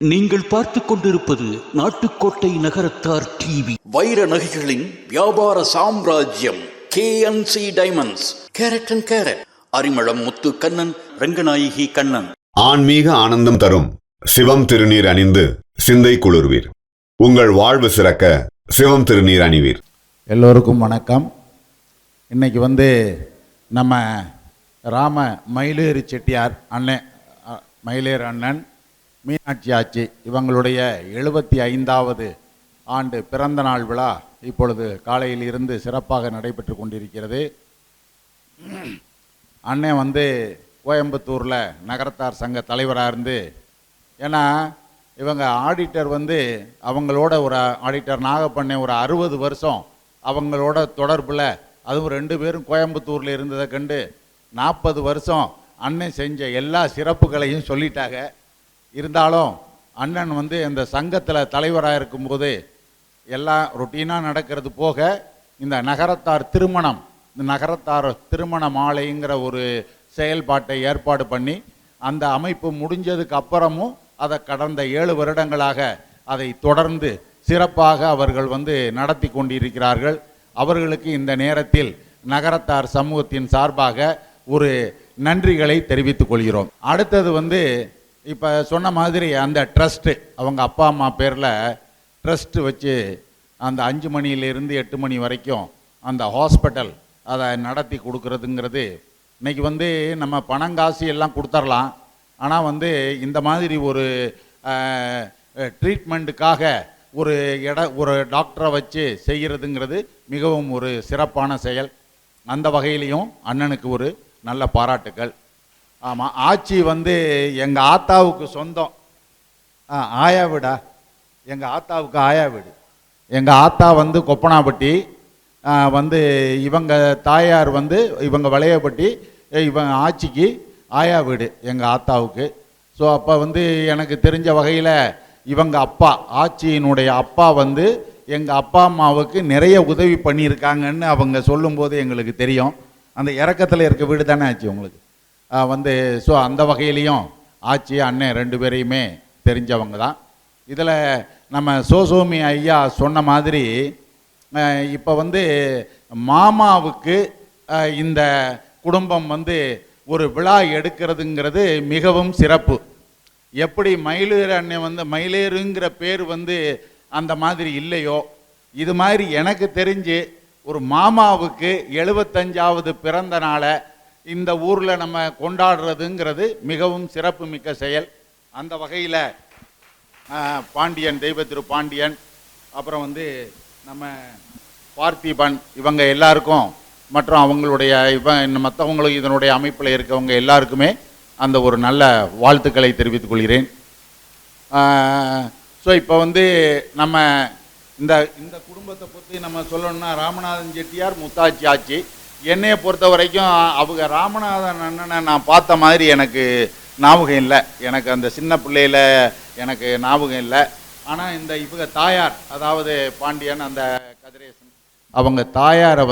நீங்கள் பார்த்துக் கொண்டிருப்பது நாட்டுக்கோட்டை நகரத்தார் டிவி. வைர நகைகளின் வியாபார சாம்ராஜ்யம் KNC diamonds. Carat and carat. Arimalam Muthu Kannan, Ranganayaki Kannan. ஆன்மீக ஆனந்தம் தரும் சிவம் திருநீர் அணிந்து சிந்தை குளிர்வீர். உங்கள் வாழ்வு சிறக்க சிவம் திருநீர் அணிவீர். எல்லோருக்கும் வணக்கம். இன்னைக்கு நம்ம மயிலேறு செட்டியார் அண்ணன், மயிலேறு அண்ணன், மீனாட்சி ஆச்சி இவங்களுடைய 75வது ஆண்டு பிறந்த நாள் விழா இப்பொழுது காலையில் இருந்து சிறப்பாக நடைபெற்று கொண்டிருக்கிறது. அண்ணன் கோயம்புத்தூரில் நகரத்தார் சங்க தலைவராக இருந்து, ஏன்னா இவங்க ஆடிட்டர் அவங்களோட ஒரு ஆடிட்டர் நாகப்பண்ணை ஒரு 60 வருஷம் அவங்களோட தொடர்பில், அதுவும் 2 பேரும் கோயம்புத்தூரில் இருந்ததை கண்டு 40 வருஷம் அண்ணன் செஞ்ச எல்லா சிறப்புகளையும் சொல்லிட்டாங்க. இருந்தாலும் அண்ணன் இந்த சங்கத்தில் தலைவராக இருக்கும்போது எல்லாம் ரொட்டீனாக நடக்கிறது போக, இந்த நகரத்தார் திருமணம், இந்த நகரத்தார் திருமண மாலைங்கிற ஒரு செயல்பாட்டை ஏற்பாடு பண்ணி, அந்த அமைப்பு முடிஞ்சதுக்கு அப்புறமும் அதை கடந்த 7 வருடங்களாக அதை தொடர்ந்து சிறப்பாக அவர்கள் நடத்தி கொண்டிருக்கிறார்கள். அவர்களுக்கு இந்த நேரத்தில் நகரத்தார் சமூகத்தின் சார்பாக ஒரு நன்றிகளை தெரிவித்துக் கொள்கிறோம். அடுத்தது இப்போ சொன்ன மாதிரி அந்த ட்ரஸ்ட்டு, அவங்க அப்பா அம்மா பேரில் ட்ரஸ்ட்டு வச்சு அந்த 5 மணியிலிருந்து 8 மணி வரைக்கும் அந்த ஹாஸ்பிட்டல் அதை நடத்தி கொடுக்கறதுங்கிறது, இன்றைக்கி நம்ம பணங்காசு எல்லாம் கொடுத்துர்லாம். ஆனால் இந்த மாதிரி ஒரு ட்ரீட்மெண்ட்டுக்காக ஒரு டாக்டரை வச்சு செய்கிறதுங்கிறது மிகவும் ஒரு சிறப்பான செயல். அந்த வகையிலையும் அண்ணனுக்கு ஒரு நல்ல பாராட்டுக்கள். ஆமாம், ஆச்சி எங்கள் ஆத்தாவுக்கு சொந்தம். ஆயா வீடா? எங்கள் ஆத்தாவுக்கு ஆயா வீடு. எங்கள் ஆத்தா கொப்பனாப்பட்டி, இவங்க தாயார் இவங்க வளையப்பட்டி, இவங்க ஆச்சிக்கு ஆயா வீடு எங்கள் ஆத்தாவுக்கு. ஸோ அப்போ எனக்கு தெரிஞ்ச வகையில் இவங்க அப்பா, ஆச்சியினுடைய அப்பா எங்கள் அப்பா அம்மாவுக்கு நிறைய உதவி பண்ணியிருக்காங்கன்னு அவங்க சொல்லும்போது எங்களுக்கு தெரியும். அந்த இறக்கத்தில் இருக்க வீடு தானே ஆச்சு உங்களுக்கு. ஸோ அந்த வகையிலையும் ஆச்சி அண்ணன் 2 பேரையுமே தெரிஞ்சவங்க தான். இதில் நம்ம சோசோமி ஐயா சொன்ன மாதிரி இப்போ மாமாவுக்கு இந்த குடும்பம் ஒரு விழா எடுக்கிறதுங்கிறது மிகவும் சிறப்பு. எப்படி மயிலேறு அண்ணன் மயிலேறுங்கிற பேர் அந்த மாதிரி இல்லையோ, இது மாதிரி எனக்கு தெரிஞ்சு ஒரு மாமாவுக்கு 75வது பிறந்த நாளை இந்த ஊரில் நம்ம கொண்டாடுறதுங்கிறது மிகவும் சிறப்பு மிக்க செயல். அந்த வகையில் பாண்டியன், தெய்வ திரு பாண்டியன், அப்புறம் நம்ம பார்த்திபன், இவங்க எல்லாருக்கும் மற்றும் அவங்களுடைய மற்றவங்களுக்கு இதனுடைய அமைப்பில் இருக்கவங்க எல்லாருக்குமே அந்த ஒரு நல்ல வாழ்த்துக்களை தெரிவித்துக் கொள்கிறேன். ஸோ இப்போ நம்ம இந்த குடும்பத்தை பற்றி நம்ம சொல்லணும்னா, ராமநாதன் செட்டியார், முத்தாச்சி ஆச்சி, என்னையை பொறுத்த வரைக்கும் அவங்க ராமநாதன் அண்ணனை நான் பார்த்த மாதிரி எனக்கு ஞாபகம் இல்லை. எனக்கு அந்த சின்ன பிள்ளையில் எனக்கு ஞாபகம் இல்லை. ஆனால் இவங்க தாயார், அதாவது பாண்டியன், அந்த கதிரேசன், அவங்க தாயாரை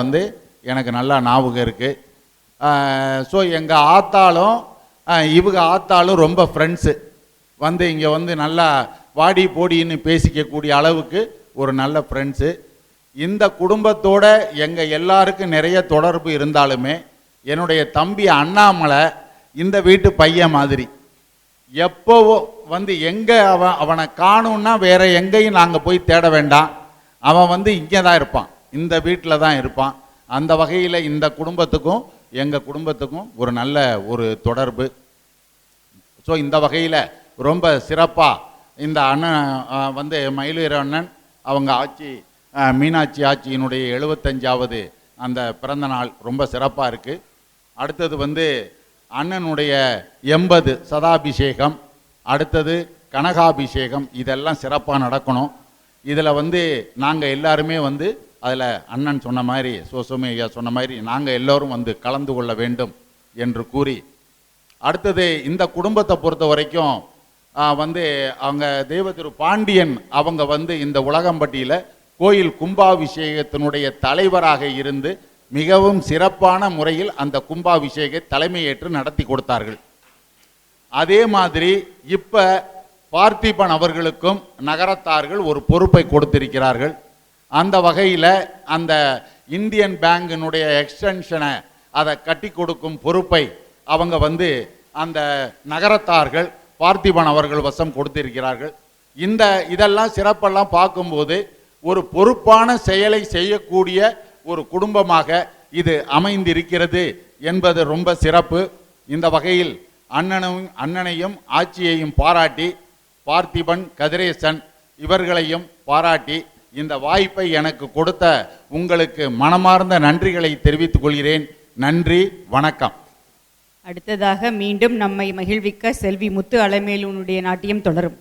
எனக்கு நல்லா ஞாபகம் இருக்குது. ஸோ எங்கள் ஆத்தாலும் இவங்க ஆத்தாலும் ரொம்ப ஃப்ரெண்ட்ஸு. இங்கே நல்லா வாடி போடின்னு பேசிக்கக்கூடிய அளவுக்கு ஒரு நல்ல ஃப்ரெண்ட்ஸு. இந்த குடும்பத்தோட எங்கள் எல்லாருக்கும் நிறைய தொடர்பு இருந்தாலுமே, என்னுடைய தம்பி அண்ணாமலை இந்த வீட்டு பையன் மாதிரி. எப்போவோ எங்கே அவனை காணும்னா வேற எங்கேயும் நாங்கள் போய் தேட வேண்டாம். அவன் இங்கே தான் இருப்பான், இந்த வீட்டில் தான் இருப்பான். அந்த வகையில் இந்த குடும்பத்துக்கும் எங்கள் குடும்பத்துக்கும் ஒரு நல்ல ஒரு தொடர்பு. ஸோ இந்த வகையில் ரொம்ப சிறப்பாக இந்த அண்ணன் மயிலேறு அண்ணன், அவங்க ஆச்சி மீனாட்சி ஆச்சியினுடைய 75வது அந்த பிறந்த நாள் ரொம்ப சிறப்பாக இருக்குது. அடுத்தது அண்ணனுடைய 80 சதாபிஷேகம், அடுத்தது கனகாபிஷேகம், இதெல்லாம் சிறப்பாக நடக்கணும். இதில் நாங்கள் எல்லாருமே அதில் அண்ணன் சொன்ன மாதிரி, சோசோமி ஐயா சொன்ன மாதிரி நாங்கள் எல்லோரும் கலந்து கொள்ள வேண்டும் என்று கூறி, அடுத்தது இந்த குடும்பத்தை பொறுத்த வரைக்கும் அவங்க தெய்வ திரு பாண்டியன் அவங்க இந்த உலகம்பட்டியில் கோயில் கும்பாபிஷேகத்தினுடைய தலைவராக இருந்து மிகவும் சிறப்பான முறையில் அந்த கும்பாபிஷேக தலைமையேற்று நடத்தி கொடுத்தார்கள். அதே மாதிரி இப்போ பார்த்திபன் அவர்களுக்கும் நகரத்தார்கள் ஒரு பொறுப்பை கொடுத்திருக்கிறார்கள். அந்த வகையில் அந்த இந்தியன் பேங்கினுடைய எக்ஸ்டென்ஷனை அதை கட்டி கொடுக்கும் பொறுப்பை அவங்க அந்த நகரத்தார்கள் பார்த்திபன் அவர்கள் வசம் கொடுத்திருக்கிறார்கள். இதெல்லாம் சிறப்பெல்லாம் பார்க்கும்போது ஒரு பொறுப்பான செயலை செய்யக்கூடிய ஒரு குடும்பமாக இது அமைந்திருக்கிறது என்பது ரொம்ப சிறப்பு. இந்த வகையில் அண்ணனையும் ஆட்சியையும் பாராட்டி, பார்த்திபன், கதிரேசன் இவர்களையும் பாராட்டி இந்த வாய்ப்பை எனக்கு கொடுத்த உங்களுக்கு மனமார்ந்த நன்றிகளை தெரிவித்துக் கொள்கிறேன். நன்றி, வணக்கம். அடுத்ததாக மீண்டும் நம்மை மகிழ்விக்க செல்வி முத்து அலமேலுனுடைய நாட்டியம் தொடரும்.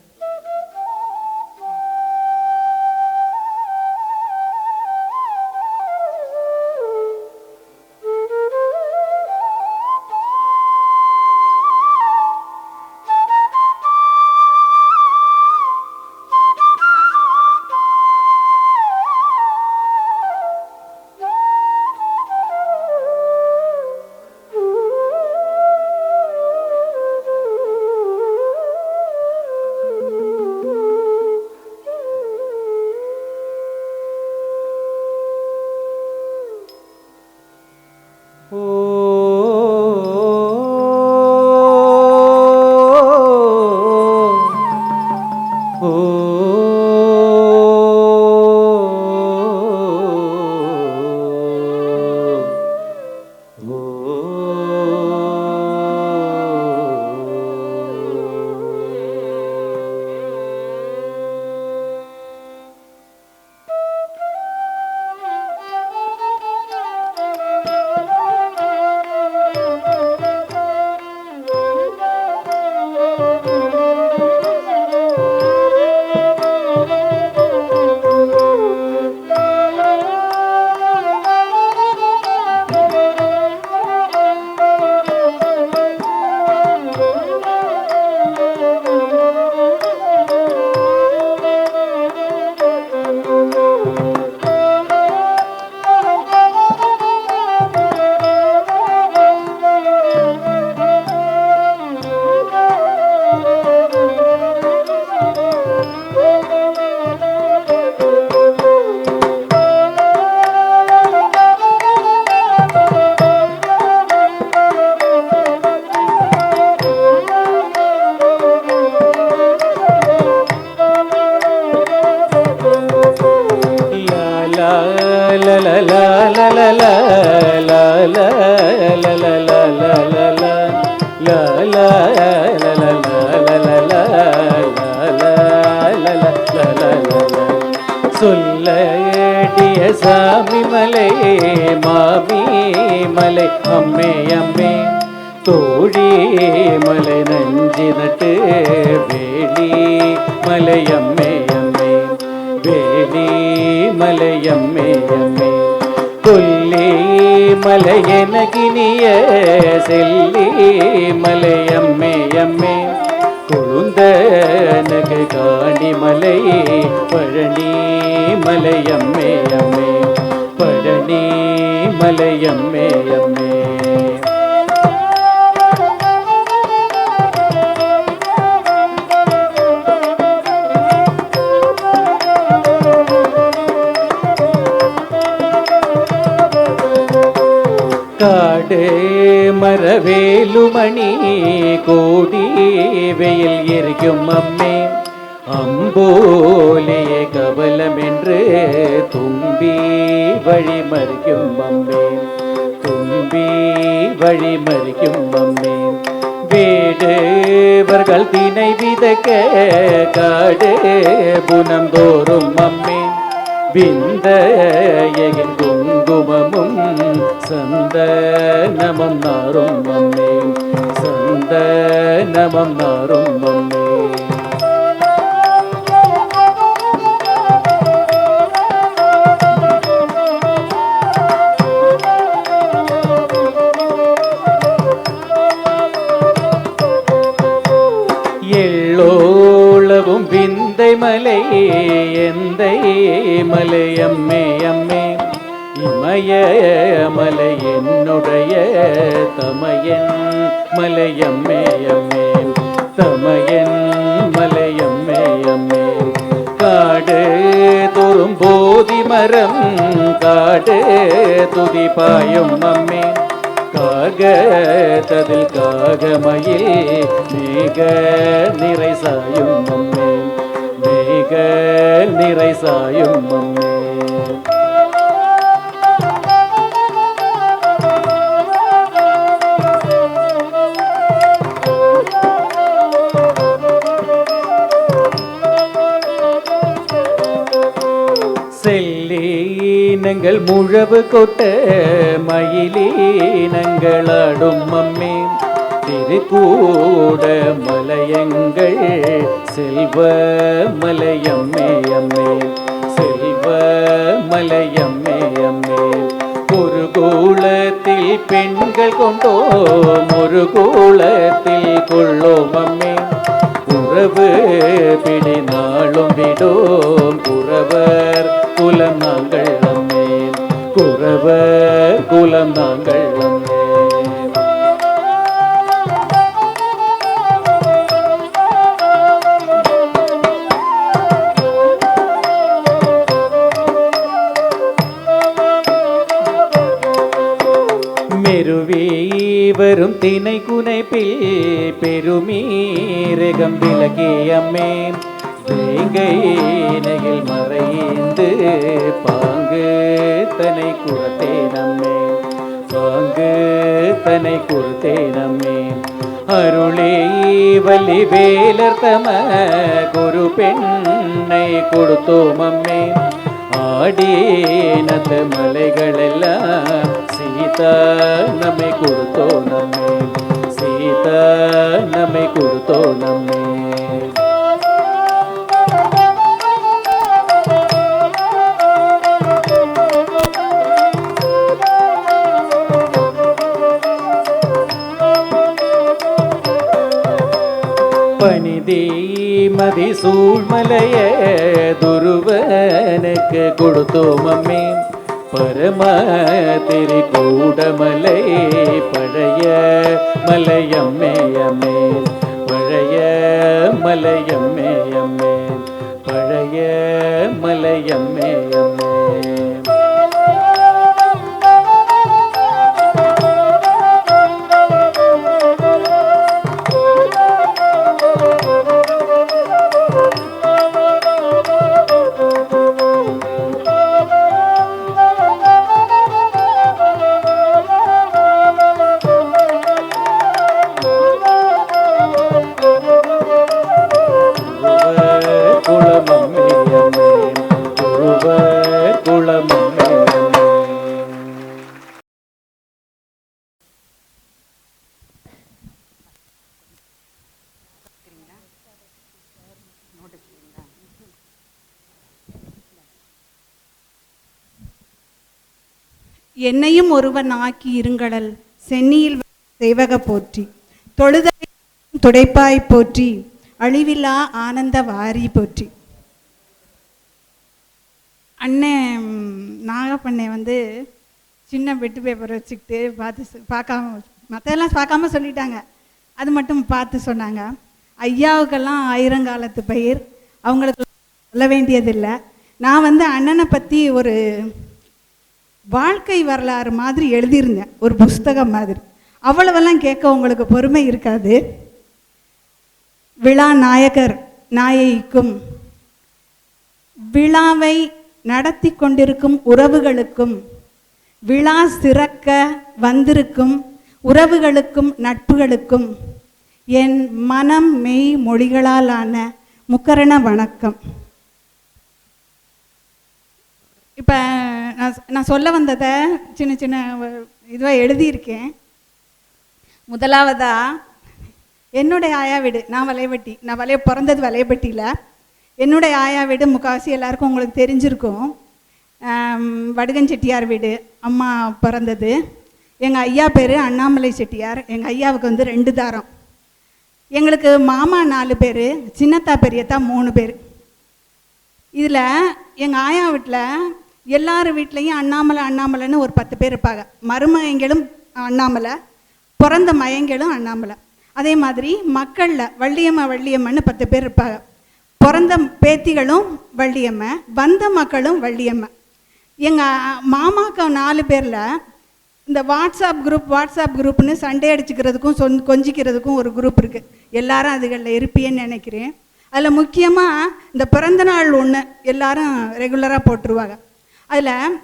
சொல்லடிய சாமி மலை மாமி மலை அம்மே அம்மே தோழி மலை நஞ்சி நட்டு வேலி மலை அம்மே அம்மே வேலி மலை அம்மே அம்மே கொல்லி மலையனகினிய செல்லி மலை அம்மே அம்மே கொழுந்த நகை காணி மலை பழனி மலையம்மே அம்மே பழனி மலையம்மே அம்மே காடு மரவேலுமணி கோடி வெயில் எரிக்கும் அம்மே அம்போலிய கவலம் என்று தும்பி வழி மறிக்கும் அம்மே தும்பி வழி மறிக்கும் அம்மே வேடுவர்கள் தினை விதக்க காடு புனம் தோறும் அம்மே விந்தயகின் குங்குமமும் சந்தனமும் நாரும் அம்மே சந்தனமும் நாரும் அம்மே எள்ளோளவும் விந்தை மலை எந்தை மலை அம்மே அம்மே இமய மலை என்னுடைய தமையன் மலை அம்மே அம்மே தமையன் மலை அம்மேல் காடு தோறும் போதி மரம் காடு துதி பாயும் அம்மேல் காகததில் காகமயில் மேக நிறை சாயும் அம்மேல் மேக நிறை சாயும் அம்மேல் செல்லீனங்கள் முழவு கொட்ட மயிலீனங்கள் ஆடும் அம்மே திருக்கூட மலையங்கள் செல்வ மலையம்மே அம்மே செல்வ மலையம்மே அம்மே ஒரு கூலத்தில் பெண்கள் கொண்டோம் ஒரு கூலத்தில் கொள்ளோம் அம்மே உறவு பிடி நாளும் விடோம் குறவர் குலம் நாங்கள் அம்மேன் குறவர் குலம் நாங்கள் அம்மேன் மெருவி வரும் தினை குனைப்பில் பெருமீரகம் விலகியம்மே வேங்கை நெகில் மறைந்து பாங்கு தனை குறத்தே நம்மே பாங்கு தனை குறத்தே நம்மே அருளே வலி வேலர் தம குரு பெண்ணை கொடுத்தோம் அம்மே ஆடினத மலைகளெல்லாம் சீதா நம்மை கொடுத்தோ நம்மே சீதா நம்மை கொடுத்தோ நம்மே பனிதே மதி சூழ்மலைய துருவனுக்கு கொடுத்தோம் அம்மே பரம திரி கூடமலை பழைய மலையம்மே அம்மே பழைய மலையம்மே அம்மே பழைய மலையம்மே அம்மே என்னையும் ஒருவன் ஆக்கி இருங்கடல் சென்னியில் சேவக போற்றி தொழுதை துடைப்பாய் போற்றி அழிவில்லா ஆனந்த வாரி போற்றி. அண்ணன் நாகப்பண்ணை வந்து சின்ன பெட்டு பேப்பர் வச்சுக்கிட்டு பார்க்காம மற்றெல்லாம் பார்க்காம சொல்லிட்டாங்க, அது மட்டும் பார்த்து சொன்னாங்க. ஐயாவுக்கெல்லாம் ஆயிரங்காலத்து பயிர், அவங்களுக்கு சொல்ல வேண்டியதில்லை. நான் வந்து அண்ணனை பற்றி ஒரு வாழ்க்கை வரலாறு மாதிரி எழுதியிருந்தேன், ஒரு புஸ்தகம் மாதிரி. அவ்வளவெல்லாம் கேட்க உங்களுக்கு பொறுமை இருக்காது. விழா நாயகர் நாயகிக்கும் விழாவை நடத்தி கொண்டிருக்கும் உறவுகளுக்கும் விழா சிறக்க வந்திருக்கும் உறவுகளுக்கும் நட்புகளுக்கும் என் மனம் மெய் மொழிகளால் ஆன முக்கரண வணக்கம். இப்போ நான் சொல்ல வந்ததை சின்ன சின்ன இதுவாக எழுதியிருக்கேன். முதலாவதாக என்னுடைய ஆயா வீடு, நான் பிறந்தது வலையப்பட்டியில். என்னுடைய ஆயா வீடு முக்கால்வாசி எல்லாருக்கும் உங்களுக்கு தெரிஞ்சிருக்கும். வடுகன் செட்டியார் வீடு, அம்மா பிறந்தது. எங்கள் ஐயா பேர் அண்ணாமலை செட்டியார். எங்கள் ஐயாவுக்கு வந்து 2 தாரம். எங்களுக்கு மாமா 4 பேர், சின்னத்தா பெரியத்தா 3 பேர். இதில் எங்கள் ஆயா வீட்டில் எல்லார் வீட்லேயும் அண்ணாமலைன்னு ஒரு 10 பேர் இருப்பாங்க. மருமகங்களும் அண்ணாமலை, பிறந்த மயங்களும் அண்ணாமலை. அதே மாதிரி மக்களில் வள்ளியம்மன்னு 10 பேர் இருப்பாங்க. பிறந்த பேத்திகளும் வள்ளியம்மை, வந்த மக்களும் வள்ளியம்மை. எங்கள் மாமாக்க 4 பேரில் இந்த வாட்ஸ்அப் குரூப்னு சண்டை அடிச்சுக்கிறதுக்கும் கொஞ்சிக்கிறதுக்கும் ஒரு குரூப் இருக்குது. எல்லாரும் அதுகளில் இருப்பேன்னு நினைக்கிறேன். அதில் முக்கியமாக இந்த பிறந்த நாள் ஒன்று எல்லாரும் ரெகுலராக போட்டுருவாங்க. அதில்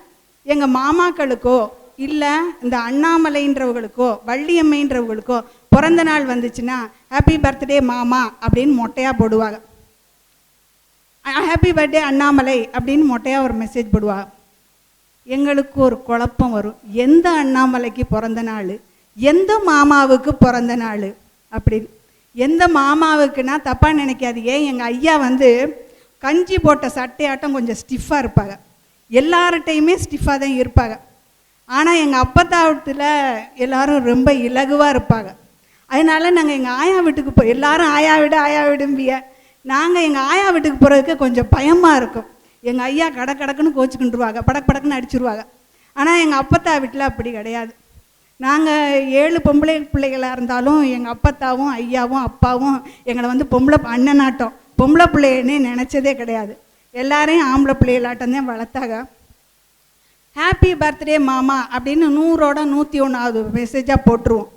எங்கள் மாமாக்களுக்கோ இல்லை இந்த அண்ணாமலைன்றவங்களுக்கோ வள்ளியம்மைன்றவங்களுக்கோ பிறந்த நாள் வந்துச்சுன்னா ஹாப்பி பர்த்டே மாமா அப்படின்னு மொட்டையாக போடுவாங்க. ஹாப்பி பர்த்டே அண்ணாமலை அப்படின்னு மொட்டையாக ஒரு மெசேஜ் போடுவாங்க. எங்களுக்கு ஒரு குழப்பம் வரும், எந்த அண்ணாமலைக்கு பிறந்த நாள், எந்த மாமாவுக்கு பிறந்த நாள் அப்படின்னு. எந்த மாமாவுக்குன்னா தப்பாக நினைக்காதீங்க, எங்கள் ஐயா வந்து கஞ்சி போட்ட சட்டையாட்டம் கொஞ்சம் ஸ்டிஃபாக இருப்பாங்க, எல்லார்ட்டையுமே ஸ்டிஃபாக தான் இருப்பாங்க. ஆனால் எங்கள் அப்பத்தாவத்தில் எல்லோரும் ரொம்ப இலகுவாக இருப்பாங்க. அதனால் நாங்கள் எங்கள் ஆயா வீட்டுக்கு எல்லாரும் ஆயா விடும்பிய, நாங்கள் எங்கள் ஆயா வீட்டுக்கு போகிறதுக்கு கொஞ்சம் பயமாக இருக்கும். எங்கள் ஐயா கடக்குன்னு கோச்சிக்கிட்டுருவாங்க, படக்குன்னு அடிச்சுருவாங்க. ஆனால் எங்கள் அப்பத்தா வீட்டில் அப்படி கிடையாது. நாங்கள் 7 பொம்பளை பிள்ளைகளாக இருந்தாலும் எங்கள் அப்பத்தாவும் ஐயாவும் அப்பாவும் எங்களை வந்து அண்ணனாட்டம் பொம்பளை பிள்ளைன்னே நினச்சதே கிடையாது. எல்லாரையும் ஆம்பளை பிள்ளைகளாட்டம் தான் வளர்த்தாங்க. ஹாப்பி பர்த்டே மாமா அப்படின்னு 100ஓட 101வது மெசேஜாக போட்டுருவோம்.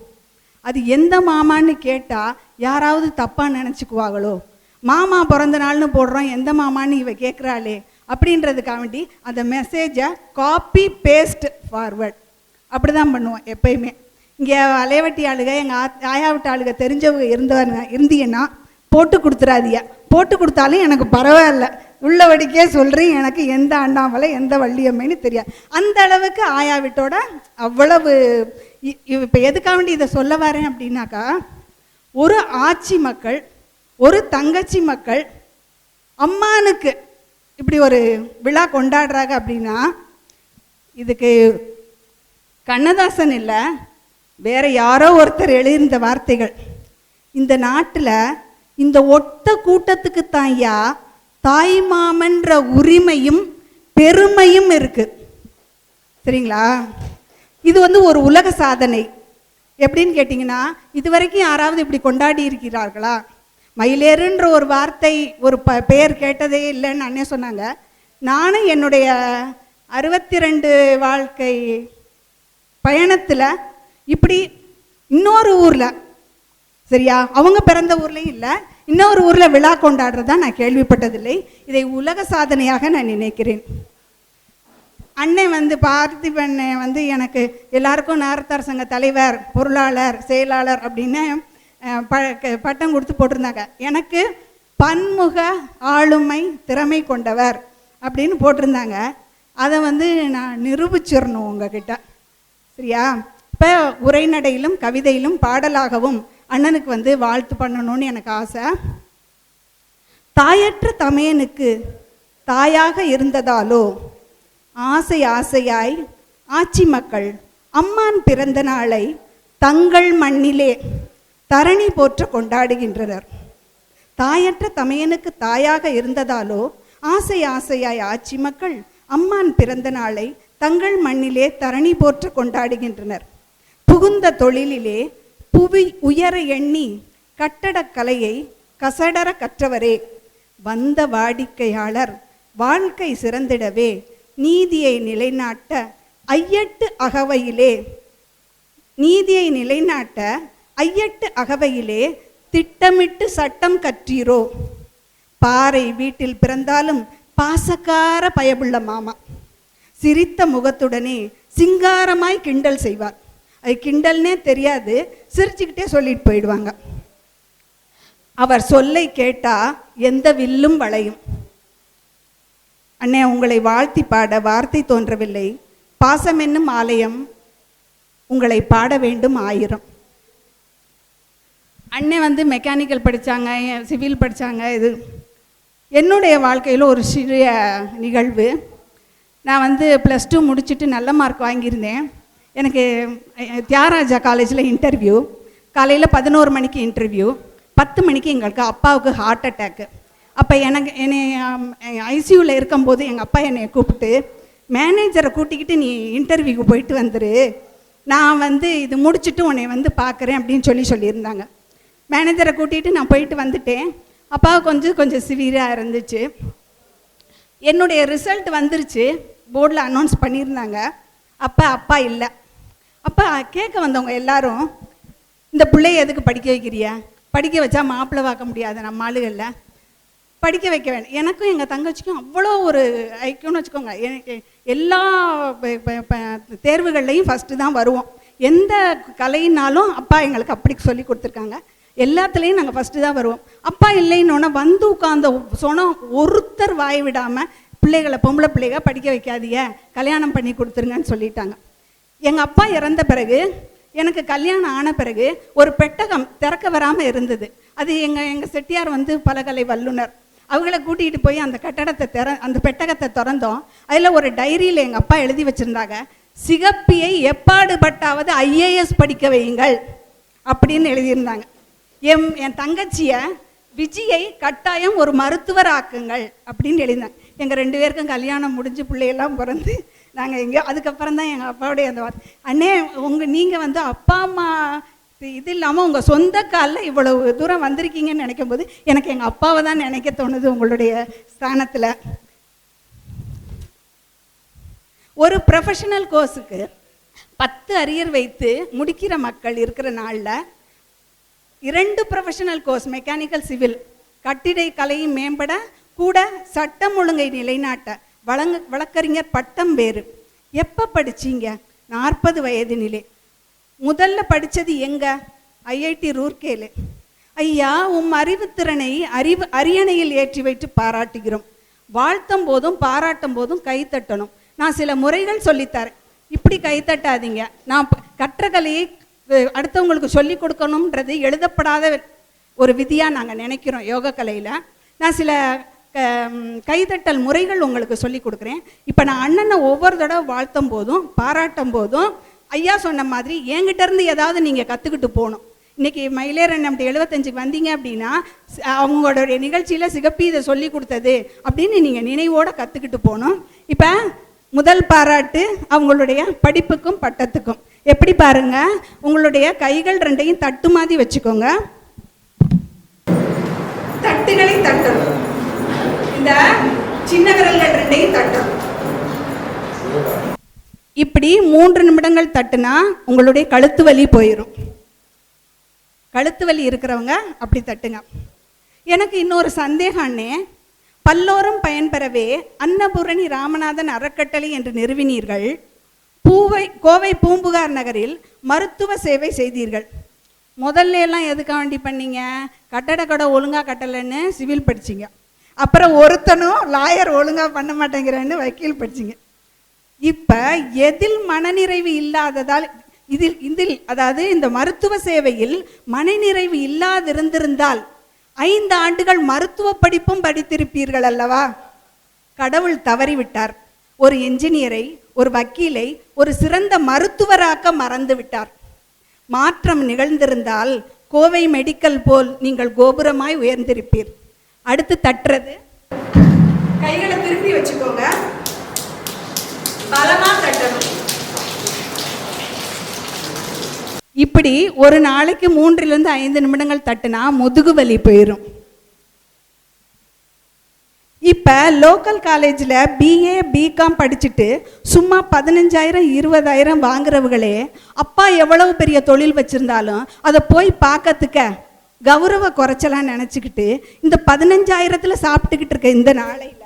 அது எந்த மாமான்னு கேட்டால் யாராவது தப்பாக நினச்சிக்குவாங்களோ, மாமா பிறந்த நாள்னு போடுறோம், எந்த மாமான்னு இவ கேட்குறாளே அப்படின்றதுக்காக வேண்டி அந்த மெசேஜை காப்பி பேஸ்ட் ஃபார்வர்ட் அப்படி தான் பண்ணுவோம் எப்பயுமே. இங்கே அலைவட்டி ஆளுக எங்கள் ஆயா விட்ட ஆளுக தெரிஞ்சவங்க இருந்தீங்கன்னா போட்டு கொடுத்துறாதீங்க. போட்டு கொடுத்தாலும் எனக்கு பரவாயில்ல, உள்ளபடிக்கே சொல்கிறேன், எனக்கு எந்த அண்ணாமலை எந்த வள்ளியம்மைன்னு தெரியாது. அந்த அளவுக்கு ஆயா வீட்டோட அவ்வளவு. இப்போ எதுக்காக வேண்டி இதை சொல்ல வரேன் அப்படின்னாக்கா, ஒரு ஆச்சி மக்கள் ஒரு தங்கச்சி மக்கள் அம்மானுக்கு இப்படி ஒரு விழா கொண்டாடுறாங்க அப்படின்னா இதுக்கு கண்ணதாசன் இல்லை, வேற யாரோ ஒருத்தர் எழுதியிருந்த வார்த்தைகள். இந்த நாட்டில் இந்த ஒத்த கூட்டத்துக்கு தான் ஐயா தாய்மாமன்ற உரிமையும் பெருமையும் இருக்கு. சரிங்களா? இது வந்து ஒரு உலக சாதனை. எப்படின்னு கேட்டிங்கன்னா, இது வரைக்கும் யாராவது இப்படி கொண்டாடி இருக்கிறார்களா? மயிலேறுன்ற ஒரு வார்த்தை ஒரு பெயர் கேட்டதே இல்லைன்னு அண்ணே சொன்னாங்க. நானும் என்னுடைய 62 வாழ்க்கை பயணத்தில் இப்படி இன்னொரு ஊரில், சரியா, அவங்க பிறந்த ஊர்லேயும் இல்லை, இன்னொரு ஊரில் விழா கொண்டாடுறதா நான் கேள்விப்பட்டதில்லை. இதை உலக சாதனையாக நான் நினைக்கிறேன். அண்ணன் வந்து பார்த்திபன் வந்து எனக்கு எல்லாருக்கும் நாரத்தார் சங்க தலைவர், பொருளாளர், செயலாளர் அப்படின்னு பட்டம் கொடுத்து போட்டிருந்தாங்க. எனக்கு பன்முக ஆளுமை திறமை கொண்டவர் அப்படின்னு போட்டிருந்தாங்க. அதை வந்து நான் நிரூபிச்சிடணும் உங்ககிட்ட, சரியா? இப்போ உரைநடையிலும் கவிதையிலும் பாடலாகவும் அண்ணனுக்கு வந்து வாழ்த்து பண்ணணும்னு எனக்கு ஆசை. தாயற்ற தமையனுக்கு தாயாக இருந்ததாலோ ஆசையாய் ஆட்சி மக்கள் அம்மான் பிறந்த நாளை தங்கள் மண்ணிலே தரணி போற்ற கொண்டாடுகின்றனர். தாயற்ற தமையனுக்கு தாயாக இருந்ததாலோ ஆசையாய் ஆட்சி மக்கள் அம்மான் பிறந்த நாளை தங்கள் மண்ணிலே தரணி போற்ற கொண்டாடுகின்றனர். புகுந்த தொழிலிலே புவி உயர எண்ணி கட்டடக்கலையை கசடர கற்றவரே, வந்த வாடிக்கையாளர் வாழ்க்கை சிறந்திடவே நீதியை நிலைநாட்ட ஐயட்டு அகவையிலே திட்டமிட்டு சட்டம் கற்றீரோ. பாறை வீட்டில் பிறந்தாலும் பாசக்கார பயமுள்ள மாமா, சிரித்த முகத்துடனே சிங்காரமாய் கிண்டல் செய்வார். அது கிண்டல்னே தெரியாது, சிரிச்சுக்கிட்டே சொல்லிட்டு போயிடுவாங்க. அவர் சொல்லை கேட்டா எந்த வில்லும் வளையும். அண்ணே, உங்களை வாழ்த்தி பாட வார்த்தை தோன்றவில்லை. பாசம் என்னும் ஆலயம் உங்களை பாட வேண்டும் 1000. அண்ணே வந்து மெக்கானிக்கல் படித்தாங்க, சிவில் படித்தாங்க. இது என்னுடைய வாழ்க்கையில் ஒரு சிறிய நிகழ்வு. நான் வந்து +2 முடிச்சுட்டு நல்ல மார்க் வாங்கியிருந்தேன். எனக்கு தியாகராஜா காலேஜில் இன்டர்வியூ. காலையில் 11 மணிக்கு இன்டர்வியூ, 10 மணிக்கு எங்களுக்கு அப்பாவுக்கு ஹார்ட் அட்டாக்கு. அப்போ என்னை ஐசியூவில் இருக்கும்போது எங்கள் அப்பா என்னை கூப்பிட்டு, மேனேஜரை கூட்டிக்கிட்டு நீ இன்டர்வியூக்கு போயிட்டு வந்துரு, நான் வந்து இது முடிச்சுட்டு உன்னை வந்து பார்க்குறேன் அப்படின்னு சொல்லியிருந்தாங்க. மேனேஜரை கூட்டிகிட்டு நான் போயிட்டு வந்துட்டேன். அப்பா கொஞ்சம் சிவியராக இருந்துச்சு. என்னுடைய ரிசல்ட் வந்துருச்சு, போர்டில் அனௌன்ஸ் பண்ணியிருந்தாங்க. அப்பா இல்லை. அப்போ கேட்க வந்தவங்க எல்லாரும், இந்த பிள்ளைய எதுக்கு படிக்க வைக்கிறியா? படிக்க வச்சா மாப்பிள்ளை பார்க்க முடியாது நம்ம ஆளுகளில், படிக்க வைக்க வேண்டாம். எனக்கும் எங்கள் தங்கச்சிக்கும் அவ்வளோ ஒரு ஐக்கியம்னு வச்சுக்கோங்க. எனக்கு எல்லா தேர்வுகள்லையும் ஃபஸ்ட்டு தான் வருவோம். எந்த கலைனாலும் அப்பா எங்களுக்கு அப்படி சொல்லி கொடுத்துருக்காங்க. எல்லாத்துலேயும் நாங்கள் ஃபஸ்ட்டு தான் வருவோம். அப்பா இல்லைன்னொன்னே வந்து உட்காந்த சொன்ன ஒருத்தர் வாய் விடாமல் பிள்ளைகளை, பொம்பளை பிள்ளைக படிக்க வைக்காதீங்க, கல்யாணம் பண்ணி கொடுத்துருங்கன்னு சொல்லிட்டாங்க. எங்கள் அப்பா இறந்த பிறகு, எனக்கு கல்யாணம் ஆன பிறகு ஒரு பெட்டகம் திறக்க வராமல் இருந்தது. அது எங்கள் செட்டியார் வந்து பலகலை வல்லுனர், அவங்கள கூட்டிகிட்டு போய் அந்த அந்த பெட்டகத்தை திறந்தோம். அதில் ஒரு டைரியில் எங்கள் அப்பா எழுதி வச்சுருந்தாங்க, சிகப்பியை எப்பாடுபட்டாவது IAS படிக்க வையுங்கள் அப்படின்னு எழுதியிருந்தாங்க. என் தங்கச்சியை விஜயை கட்டாயம் ஒரு மருத்துவர் ஆக்குங்கள் அப்படின்னு எழுதினாங்க. எங்கள் 2 பேருக்கும் கல்யாணம் முடிஞ்சு பிள்ளையெல்லாம் பிறந்து நாங்கள் எங்கே, அதுக்கப்புறம் தான் எங்கள் அப்பாவுடைய அந்த அண்ணே, நீங்கள் வந்து அப்பா அம்மா இது இல்லாமல் உங்கள் சொந்த காலில் இவ்வளவு தூரம் வந்திருக்கீங்கன்னு நினைக்கும் போது எனக்கு எங்கள் அப்பாவை தான் நினைக்க தோணுது. உங்களுடைய ஸ்தானத்தில் ஒரு ப்ரொஃபஷனல் கோர்ஸுக்கு 10 அரியர் வைத்து முடிக்கிற மக்கள் இருக்கிற நாளில் 2 ப்ரொஃபஷனல் கோர்ஸ், மெக்கானிக்கல், சிவில், கட்டிட கலையை மேம்பட கூட சட்டம் ஒழுங்கை நிலைநாட்ட வழக்கறிஞர் பட்டம் வேறு. எப்போ படிச்சிங்க? 40 வயதினிலே. முதல்ல படித்தது எங்க? IIT ரூர்கேல. ஐயா, அறிவுத்திறனை அரியணையில் ஏற்றி வைத்து பாராட்டுகிறோம். வாழ்த்தும் போதும் பாராட்டும் போதும் கைத்தட்டணும். நான் சில முறைகள் சொல்லித்தரேன், இப்படி கைத்தட்டாதீங்க. நான் கற்ற கலையை அடுத்தவங்களுக்கு சொல்லி கொடுக்கணுன்றது எழுதப்படாத ஒரு விதியாக நாங்கள் நினைக்கிறோம் யோக கலையில். நான் சில கைதட்டல் முறைகள் உங்களுக்கு சொல்லி கொடுக்குறேன். இப்போ நான் அண்ணனை ஒவ்வொரு தடவை வாழ்த்தும் போதும் பாராட்டும் போதும் ஐயா சொன்ன மாதிரி என்கிட்ட இருந்து ஏதாவது நீங்கள் கற்றுக்கிட்டு போகணும். இன்றைக்கி மயிலேர் அண்ணன் 75க்கு வந்தீங்க அப்படின்னா அவங்களுடைய நிகழ்ச்சியில் சிகப்பி இதை சொல்லி கொடுத்தது அப்படின்னு நீங்கள் நினைவோடு கற்றுக்கிட்டு போகணும். இப்போ முதல் பாராட்டு அவங்களுடைய படிப்புக்கும் பட்டத்துக்கும். எப்படி பாருங்க, உங்களுடைய கைகள் 2ஐயும் தட்டு மாதிரி வச்சுக்கோங்க. தட்டுகளை தட்டணும். இந்த சின்ன விரல்கள் 2ஐயும் தட்டணும். இப்படி 3 நிமிடங்கள் தட்டுனா உங்களுடைய கழுத்து வலி போயிடும். கழுத்து வலி இருக்கிறவங்க அப்படி தட்டுங்க. எனக்கு இன்னொரு சந்தேகம் அண்ணே, பல்லோரும் பயன்பெறவே அன்னபூரணி ராமநாதன் அறக்கட்டளை என்று நிறுவினீர்கள். கோவை பூம்புகார் நகரில் மருத்துவ சேவை செய்தீர்கள். முதல்ல எல்லாம் எதுக்காக வேண்டி பண்ணீங்க? கட்டட கடை ஒழுங்காக கட்டலைன்னு சிவில் படிச்சிங்க. அப்புறம் ஒருத்தனும் லாயர் ஒழுங்காக பண்ண மாட்டேங்கிறேன்னு வக்கீல் படிச்சிங்க. இப்போ எதில் மனநிறைவு இல்லாததால் இதில் அதாவது இந்த மருத்துவ சேவையில் மனநிறைவு இல்லாதிருந்திருந்தால் 5 ஆண்டுகள் மருத்துவ படிப்பும் படித்திருப்பீர்கள் அல்லவா? கடவுள் தவறிவிட்டார். ஒரு என்ஜினியரை, ஒரு வக்கீலை ஒரு சிறந்த மருத்துவராக்க மறந்து விட்டார். மாற்றம் நிகழ்ந்திருந்தால் கோவை மெடிக்கல் போல் நீங்கள் கோபுரமாய் உயர்ந்திருப்பீர். அடுத்து தட்டுறது, கைகளை திருப்பி வச்சுக்கோங்க, பலமா தட்டணும். இப்படி ஒரு நாளைக்கு 3 to 5 நிமிடங்கள் தட்டுனா முதுகு வலி போயிடும். இப்போ லோக்கல் காலேஜில் BA BCom படிச்சுட்டு சும்மா 15,000 20,000 வாங்குறவங்களே அப்பா எவ்வளவு பெரிய தொழில் வச்சுருந்தாலும் அதை போய் பார்க்கறதுக்க கௌரவ குறைச்சலாம் நினச்சிக்கிட்டு இந்த 15,000த்தில் சாப்பிட்டுக்கிட்டு இருக்க இந்த நாளையில்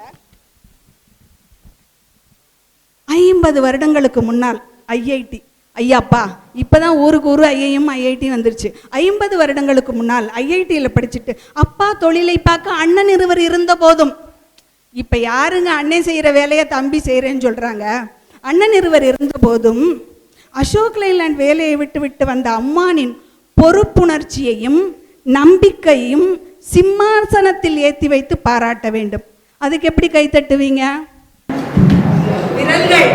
50 வருடங்களுக்கு முன்னால் IIT, ஐயாப்பா இப்போதான் ஊருக்கு ஊர் IIT வந்துருச்சு. 50 வருடங்களுக்கு முன்னால் IITயில் படிச்சுட்டு அப்பா தொழிலை பார்க்க அண்ணன் இருவர் இருந்த போதும், இப்போ யாருங்க அண்ணன் செய்கிற வேலையை தம்பி செய்கிறேன்னு சொல்கிறாங்க? அண்ணன் இருவர் இருந்த போதும் அசோக் லைலாண்ட் வேலையை விட்டு வந்த அம்மானின் பொறுப்புணர்ச்சியையும் நம்பிக்கையும் சிம்மாசனத்தில் ஏற்றி வைத்து பாராட்ட வேண்டும். அதுக்கு எப்படி கை தட்டுவீங்க? விரல்கள்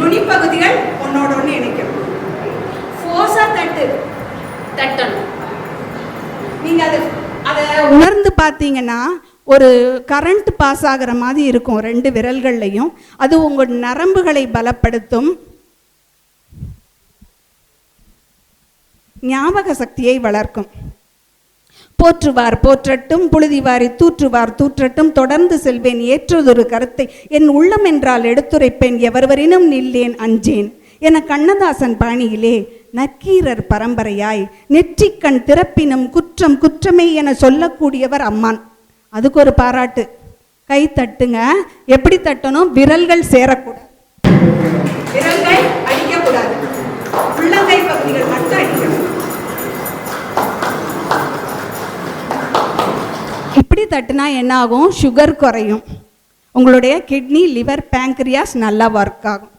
நுனிப்பகுதிகள் ஒன்னோட ஒன்று இணைக்கணும். ஃபோர்ஸா தட்டணும். நீங்க அதை உணர்ந்து பார்த்தீங்கன்னா ஒரு கரண்ட் பாஸ் ஆகிற மாதிரி இருக்கும் 2 விரல்கள்லையும். அது உங்கள் நரம்புகளை பலப்படுத்தும், ஞாபக சக்தியை வளர்க்கும். போற்றுவார் போற்றட்டும், புழுதிவாரி தூற்றுவார் தூற்றட்டும், தொடர்ந்து செல்வேன் ஏற்றதொரு கருத்தை என் உள்ளம் என்றால் எடுத்துரைப்பேன், எவர்வரினும் நில்லேன் அஞ்சேன் என கண்ணதாசன் பாணியிலே நக்கீரர் பரம்பரையாய் நெற்றிக்கண் திறப்பினும் குற்றம் குற்றமே என சொல்லக்கூடியவர் அம்மான். அதுக்கு ஒரு பாராட்டு. கை தட்டுங்க. எப்படி தட்டணும்? விரல்கள் சேரக்கூடாது, விரல்கள் அடிக்கக்கூடாது, உள்ளங்கை பகுதிகள் மட்டும் அடிக்கணும். இப்படி தட்டுனா என்ன ஆகும்? சுகர் குறையும், உங்களுடைய கிட்னி, லிவர், பேங்க்ரியாஸ் நல்லா ஒர்க் ஆகும்.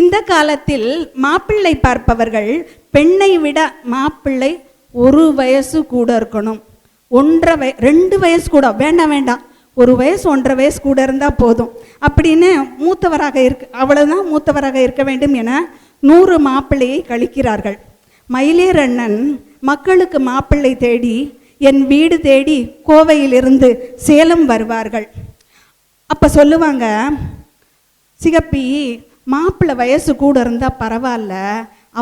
இந்த காலத்தில் மாப்பிள்ளை பார்ப்பவர்கள் பெண்ணை விட மாப்பிள்ளை 1 வயசு கூட இருக்கணும், 2 வயசு கூட வேண்டாம், 1 வயசு 1.5 வயசு கூட இருந்தால் போதும் அப்படின்னு மூத்தவராக அவ்வளவுதான் மூத்தவராக இருக்க வேண்டும் என 100 மாப்பிள்ளையை கழிக்கிறார்கள். மயிலேர் அண்ணன் மக்களுக்கு மாப்பிள்ளை தேடி என் வீடு தேடி கோவையிலிருந்து சேலம் வருவார்கள். அப்போ சொல்லுவாங்க, சிகப்பி மாப்பிள்ளை வயசு கூட இருந்தால் பரவாயில்ல,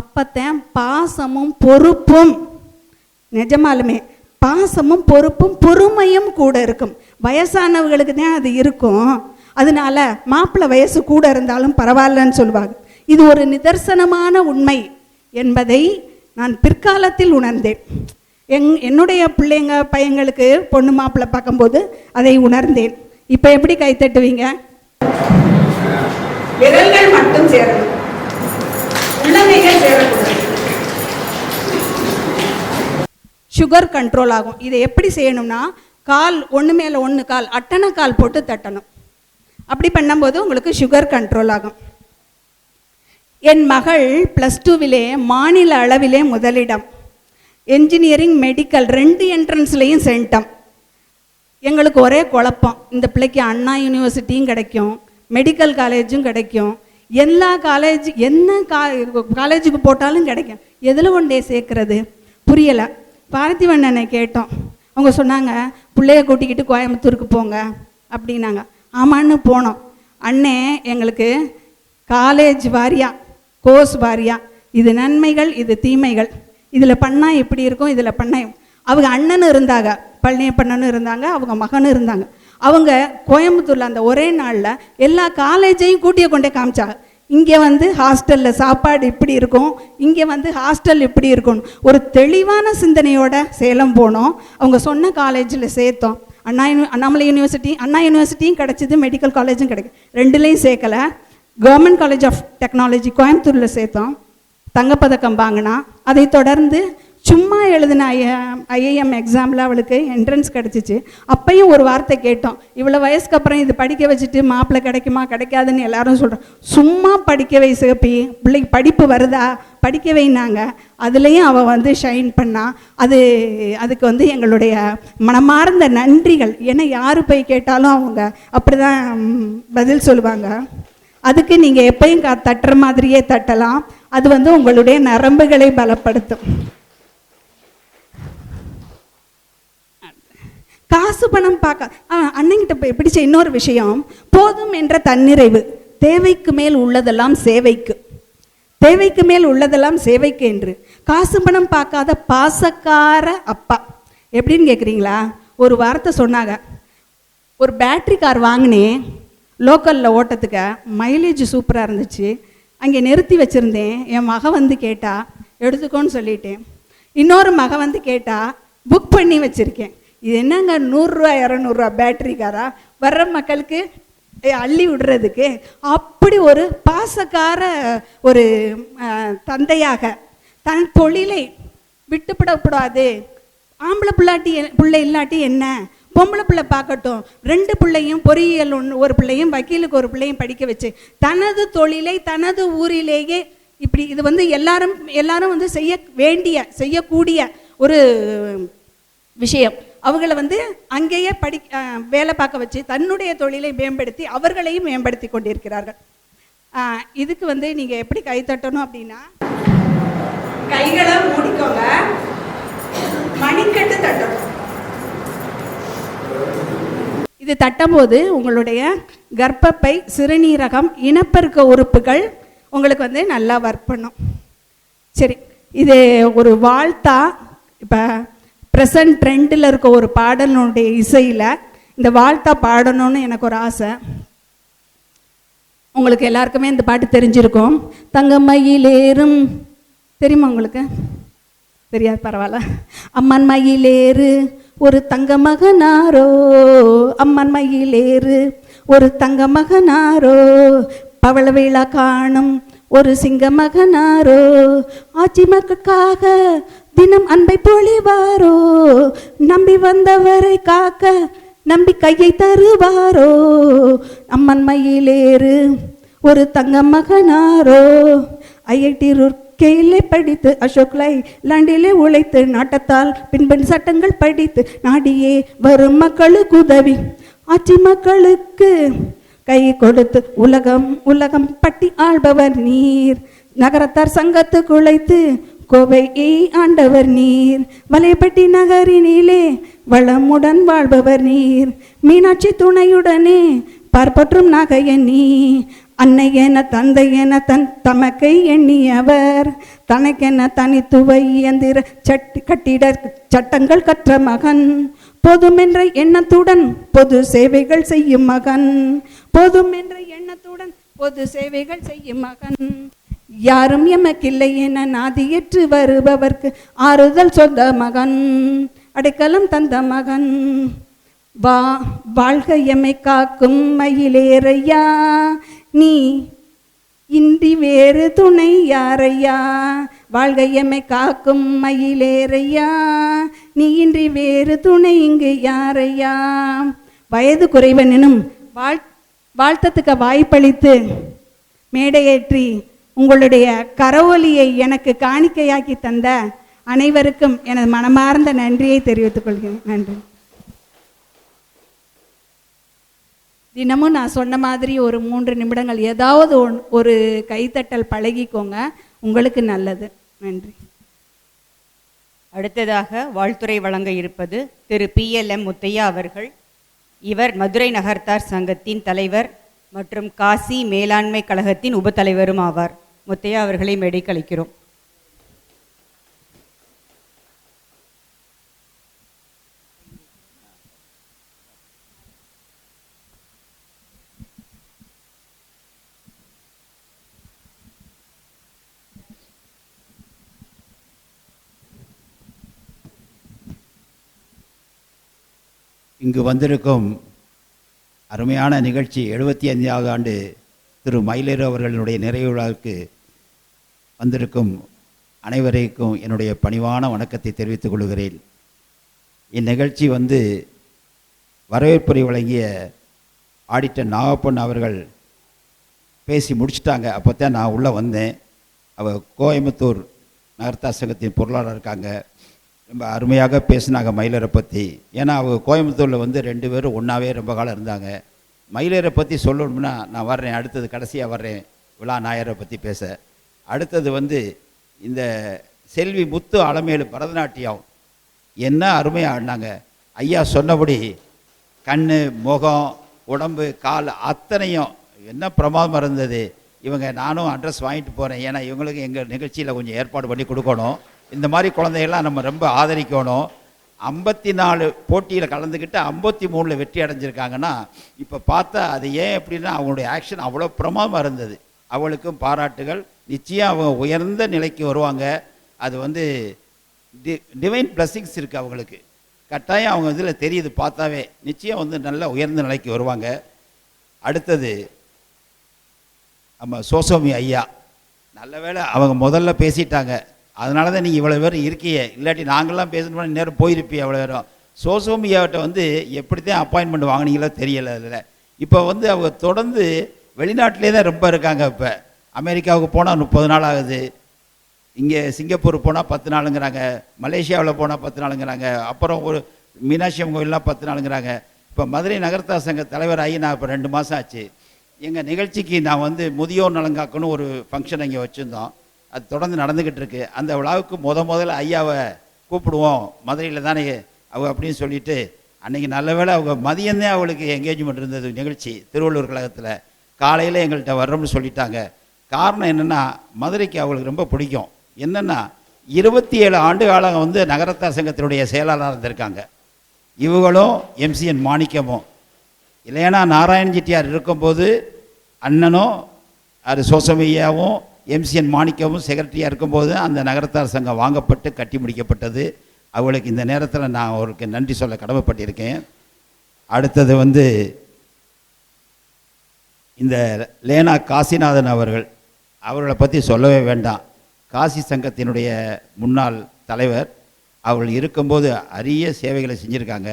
அப்பத்தான் பாசமும் பொறுப்பும், நிஜமாலுமே பாசமும் பொறுப்பும் பொறுமையும் கூட இருக்கும். வயசானவர்களுக்கு தான் அது இருக்கும், அதனால மாப்பிள்ளை வயசு கூட இருந்தாலும் பரவாயில்லன்னு சொல்லுவாங்க. இது ஒரு நிதர்சனமான உண்மை என்பதை நான் பிற்காலத்தில் உணர்ந்தேன். என்னுடைய பிள்ளைங்க பையங்களுக்கு பொண்ணு மாப்பிள்ளை பார்க்கும்போது அதை உணர்ந்தேன். இப்போ எப்படி கை தட்டுவீங்க? விரல்கள் மட்டும் சேரணும், உள்ளங்கைகள் சேரக்கூடாது. சுகர் கண்ட்ரோல் ஆகும். இதை எப்படி செய்யணும்னா, கால் ஒன்று மேலே ஒன்று, கால் அட்டனை கால் போட்டு தட்டணும். அப்படி பண்ணும்போது உங்களுக்கு சுகர் கண்ட்ரோல் ஆகும். என் மகள் +2விலே மாநில அளவிலே முதலிடம், என்ஜினியரிங், மெடிக்கல் 2 என்ட்ரன்ஸ்லேயும் சென்டம். எங்களுக்கு ஒரே குழப்பம், இந்த பிள்ளைக்கு அண்ணா யூனிவர்சிட்டியும் கிடைக்கும், மெடிக்கல் காலேஜும் கிடைக்கும், எல்லா காலேஜுக்கு போட்டாலும் கிடைக்கும், எதில் ஒன்றே சேர்க்கறது புரியலை. பார்த்திவண்ணனை கேட்டோம், அவங்க சொன்னாங்க பிள்ளைய கூட்டிக்கிட்டு கோயம்புத்தூருக்கு போங்க அப்படின்னாங்க. ஆமான்னு போனோம். அண்ணே எங்களுக்கு காலேஜ் வாரியா, கோர்ஸ் வாரியா, இது நன்மைகள் இது தீமைகள், இதில் பண்ணால் இப்படி இருக்கும், இதில் பண்ண. அவங்க அண்ணனும் இருந்தாங்க, பழனியப்பண்ணனும் இருந்தாங்க, அவங்க மகனும் இருந்தாங்க. அவங்க கோயம்புத்தூரில் அந்த ஒரே நாளில் எல்லா காலேஜையும் கூட்டிய கொண்டே காமிச்சாங்க. இங்கே வந்து ஹாஸ்டலில் சாப்பாடு இப்படி இருக்கும், இங்கே வந்து ஹாஸ்டல் இப்படி இருக்கும். ஒரு தெளிவான சிந்தனையோட சேலம் போனோம். அவங்க சொன்ன காலேஜில் சேர்த்தோம். அண்ணாமலை யூனிவர்சிட்டி, அண்ணா யூனிவர்சிட்டியும் கிடச்சிது, மெடிக்கல் காலேஜும் கிடைக்கும். 2லையும் சேர்க்கலை. கவர்மெண்ட் காலேஜ் ஆஃப் டெக்னாலஜி கோயம்புத்தூரில் சேர்த்தோம். தங்கப்பதக்கம் வாங்கினா. அதை தொடர்ந்து சும்மா எழுதின ஐஏஎம் எக்ஸாமில் அவளுக்கு என்ட்ரன்ஸ் கிடச்சிச்சு. அப்பையும் ஒரு வார்த்தை கேட்டோம், இவ்வளோ வயசுக்கு அப்புறம் இது படிக்க வச்சுட்டு மாப்பிள்ளை கிடைக்குமா கிடைக்காதுன்னு எல்லாரும் சொல்கிறோம். சும்மா படிக்க வை சிகப்பி, பிள்ளைக்கு படிப்பு வருதா படிக்க வைனாங்க. அதுலேயும் அவள் வந்து ஷைன் பண்ணா. அதுக்கு வந்து எங்களுடைய மனமார்ந்த நன்றிகள். ஏன்னா யார் போய் கேட்டாலும் அவங்க அப்படி தான் பதில் சொல்லுவாங்க. அதுக்கு நீங்கள் எப்பயும் தட்டுற மாதிரியே தட்டலாம். அது வந்து உங்களுடைய நரம்புகளை பலப்படுத்தும். காசு பணம் பார்க்க அண்ணங்கிட்ட பிடிச்ச இன்னொரு விஷயம், போதும் என்ற தன்னிறைவு. தேவைக்கு மேல் உள்ளதெல்லாம் சேவைக்கு, தேவைக்கு மேல் உள்ளதெல்லாம் சேவைக்கு என்று. காசு பணம் பார்க்காத பாசக்கார அப்பா. எப்படின்னு கேட்குறீங்களா? ஒரு வார்த்தை சொன்னாங்க, ஒரு பேட்ரி கார் வாங்கினேன் லோக்கலில் ஓட்டத்துக்கு, மைலேஜ் சூப்பராக இருந்துச்சு, அங்கே நிறுத்தி வச்சுருந்தேன். என் மக வந்து கேட்டா எடுத்துக்கோன்னு சொல்லிட்டேன். இன்னொரு மக வந்து கேட்டா புக் பண்ணி வச்சுருக்கேன். இது என்னங்க 100 ரூபா 200 ரூபா பேட்டரி காரா வர்ற மக்களுக்கு அள்ளி விடுறதுக்கு? அப்படி ஒரு பாசக்கார ஒரு தந்தையாக தன் தொழிலை விட்டுப்படக்கூடாது. ஆம்பளை பிள்ளை இல்லாட்டி என்ன, பொம்பளை பிள்ளை பார்க்கட்டும், 2 பிள்ளையும் பொறியியல் ஒரு பிள்ளையும் வக்கீலுக்கு ஒரு பிள்ளையும் படிக்க வச்சு தனது தொழிலை தனது ஊரிலேயே இப்படி இது வந்து எல்லாரும் வந்து செய்யக்கூடிய ஒரு விஷயம். அவங்கள வந்து அங்கேயே வேலை பார்க்க வச்சு தன்னுடைய தொழிலை மேம்படுத்தி அவர்களையும் மேம்படுத்தி கொண்டிருக்கிறார்கள். இதுக்கு வந்து நீங்கள் எப்படி கை தட்டணும் அப்படின்னா, கைகளை மூடிக்கோங்க, மணிக்கட்டு தட்டணும். இது தட்டும்போது உங்களுடைய கர்ப்பப்பை, சிறுநீரகம், இனப்பெருக்க உறுப்புகள் உங்களுக்கு வந்து நல்லா ஒர்க் பண்ணும். சரி, இது ஒரு வாழ்த்தா. இப்போ ப்ரெசன்ட் ட்ரெண்டில் இருக்க ஒரு பாடலுடைய இசையில் இந்த வாழ்த்தா பாடணும்னு எனக்கு ஒரு ஆசை. உங்களுக்கு எல்லாருக்குமே இந்த பாட்டு தெரிஞ்சிருக்கும். தங்கமயிலேறும் தெரியுமா உங்களுக்கு? தெரியாது, பரவாயில்ல. அம்மன் மயிலேறு ஒரு தங்க மகனாரோ, அம்மன் மயிலேறு ஒரு தங்க மகனாரோ, பவள விழா காணும் ஒரு சிங்க மகனாரோ, ஆட்சி மக்களுக்காக தினம் அன்பை பொழிவாரோ, நம்பி வந்தவரை காக்க நம்பி கையை தருவாரோ, அம்மன் மயிலேறு ஒரு தங்க மகனாரோ. ஐஐடி ரூர்க்கேயிலே படித்து, அசோக் லைலாண்டிலே உழைத்து, நாட்டத்தால் பின்பன் சட்டங்கள் படித்து, நாடியே வரும் மக்களுக்கு உதவி, ஆட்சி மக்களுக்கு கை கொடுத்து, உலகம் உலகம் பட்டி ஆள்பவர் நீர், நகரத்தார் சங்கத்துக்கு உழைத்து கோவையை ஆண்டவர் நீர், வலைப்பட்டி நகரினிலே வளமுடன் வாழ்பவர் நீர், மீனாட்சி துணையுடனே பார்ப்பற்றும் நகையன் நீ, அன்னை என தந்தை என தமக்கை எண்ணியவர், தனக்கென தனித்துவ இயந்திர கட்டிட சட்டங்கள் கற்ற மகன், போதுமென்ற எண்ணத்துடன் பொது சேவைகள் செய்யும் மகன், போதுமென்ற எண்ணத்துடன் பொது சேவைகள் செய்யும் மகன், யாரும் எமக்கில்லை என நாதியற்று வருபவர்க்கு ஆறுதல் சொந்த மகன், அடைக்கலம் தந்த மகன், வாழ்க எமை காக்கும் மயிலேறையா, நீ இன்றி வேறு துணை யாரையா, வாழ்க எமை காக்கும் மயிலேறையா, நீ இன்றி வேறு துணை இங்கு யாரையா. வயது குறைவனும் வாழ்த்தத்துக்கு வாய்ப்பளித்து மேடையேற்றி உங்களுடைய கரவொலியை எனக்கு காணிக்கையாக்கி தந்த அனைவருக்கும் எனது மனமார்ந்த நன்றியை தெரிவித்துக் கொள்கிறேன். நன்றி. தினமும் நான் சொன்ன மாதிரி ஒரு 3 நிமிடங்கள் ஏதாவது ஒரு கைத்தட்டல் பழகிக்கோங்க, உங்களுக்கு நல்லது. நன்றி. அடுத்ததாக வாழ்த்துரை வழங்க இருப்பது திரு PLM முத்தையா அவர்கள். இவர் மதுரை நகர்த்தார் சங்கத்தின் தலைவர் மற்றும் காசி மேலாண்மை கழகத்தின் உபத்தலைவரும் ஆவார். முத்தையா அவர்களை மேடைக்கு அழைக்கிறோம். இங்கு வந்திருக்கும் அருமையான நிகழ்ச்சி 75வது ஆண்டு திரு மயிலேறு அவர்களுடைய நிறைவு விழாவுக்கு வந்திருக்கும் அனைவருக்கும் என்னுடைய பணிவான வணக்கத்தை தெரிவித்துக் கொள்கிறேன். இந்நிகழ்ச்சி வரவேற்புரை வழங்கிய ஆடிட்டர் நாகப்பன் அவர்கள் பேசி முடிச்சிட்டாங்க. அப்போ தான் நான் உள்ளே வந்தேன். அவர் கோயம்புத்தூர் நகர்த்தார் சங்கத்தின் பொருளாளர் இருக்காங்க. ரொம்ப அருமையாக பேசினாங்க மயிலேரை பற்றி. ஏன்னா அவங்க கோயம்புத்தூரில் 2 பேரும் ஒன்றாவே ரொம்ப காலம் இருந்தாங்க. மயிலேரை பற்றி சொல்லணும்னா நான் வர்றேன், அடுத்தது கடைசியாக வர்றேன் விழா நாயரை பற்றி பேச. அடுத்தது இந்த செல்வி முத்து அலமேலு பரதநாட்டியம் என்ன அருமையாக ஆடினாங்க. ஐயா சொன்னபடி கண், முகம், உடம்பு, கால் அத்தனையும் என்ன பிரமாதமாக இருந்தது. இவங்க நானும் அட்ரஸ் வாங்கிட்டு போகிறேன். ஏன்னா இவங்களுக்கு எங்கள் நிகழ்ச்சியில் கொஞ்சம் ஏற்பாடு பண்ணி கொடுக்கணும். இந்த மாதிரி குழந்தைகள்லாம் நம்ம ரொம்ப ஆதரிக்கணும். 54 போட்டியில் கலந்துக்கிட்டு 53 வெற்றி அடைஞ்சிருக்காங்கன்னா இப்போ பார்த்தா அது ஏன் எப்படின்னா அவங்களுடைய ஆக்ஷன் அவ்வளோ பிரமாதமாக இருந்தது. அவளுக்கும் பாராட்டுகள். நிச்சயம் அவங்க உயர்ந்த நிலைக்கு வருவாங்க. அது டிவைன் பிளஸ்ஸிங்ஸ் இருக்குது அவங்களுக்கு. கட்டாயம் அவங்க இதில் தெரியுது பார்த்தாவே. நிச்சயம் நல்ல உயர்ந்த நிலைக்கு வருவாங்க. அடுத்தது நம்ம சோசோமி ஐயா, நல்ல வேளை அவங்க முதல்ல பேசிட்டாங்க. அதனால தான் நீங்கள் இவ்வளோ பேர் இருக்கீங்க. இல்லாட்டி நாங்கள்லாம் பேசணும்னா நேரம் போயிருப்பீங்க அவ்வளோ பேரும். சோசோமியாவிட்ட எப்படி தான் அப்பாயின்மெண்ட் வாங்கினீங்களோ தெரியலை. அதில் இப்போ அவங்க தொடர்ந்து வெளிநாட்டிலே தான் ரொம்ப இருக்காங்க. இப்போ அமெரிக்காவுக்கு போனால் 30 நாள் ஆகுது, இங்கே சிங்கப்பூர் போனால் 10 நாளுங்கிறாங்க, மலேசியாவில் போனால் 10 நாளுங்கிறாங்க, அப்புறம் ஒரு மீனாட்சி அம்மன் கோயிலெலாம் 10 நாளுங்கிறாங்க. இப்போ மதுரை நகர்த்தார் சங்க தலைவராகி நான் இப்போ 2 மாதம் ஆச்சு. எங்கள் நிகழ்ச்சிக்கு நான் முதியோர் நலங்காக்குன்னு ஒரு ஃபங்க்ஷன் இங்கே வச்சுருந்தோம். அது தொடர்ந்து நடந்துக்கிட்டு இருக்கு. அந்த விழாவுக்கு முதல்ல ஐயாவை கூப்பிடுவோம், மதுரையில் தானே அப்படின்னு சொல்லிட்டு அன்றைக்கி நல்ல வேளை அவங்க மதியம்தான் அவளுக்கு என்கேஜ்மெண்ட் இருந்தது நிகழ்ச்சி திருவள்ளூர் கழகத்தில். காலையில் எங்கள்கிட்ட வர்றோம்னு சொல்லிட்டாங்க. காரணம் என்னென்னா மதுரைக்கு அவளுக்கு ரொம்ப பிடிக்கும். என்னென்னா 27 ஆண்டு காலம் வந்து நகரத்தார் சங்கத்தினுடைய செயலாளராக இருந்திருக்காங்க. இவங்களும் எம்சிஎன் மாணிக்கமும். இல்லைன்னா நாராயண செட்டியார் இருக்கும்போது அண்ணனும் அது சோசமையாவும் எம்சிஎன் மாணிக்கமும் செக்ரட்டரியாக இருக்கும்போது அந்த நகரத்தார் சங்கம் வாங்கப்பட்டு கட்டி முடிக்கப்பட்டது. அவளுக்கு இந்த நேரத்தில் நான் அவருக்கு நன்றி சொல்ல கடமைப்பட்டிருக்கேன். அடுத்தது வந்து இந்த லேனா காசிநாதன் அவர்களை பற்றி சொல்லவே வேண்டாம். காசி சங்கத்தினுடைய முன்னாள் தலைவர். அவர்கள் இருக்கும்போது அரிய சேவைகளை செஞ்சுருக்காங்க.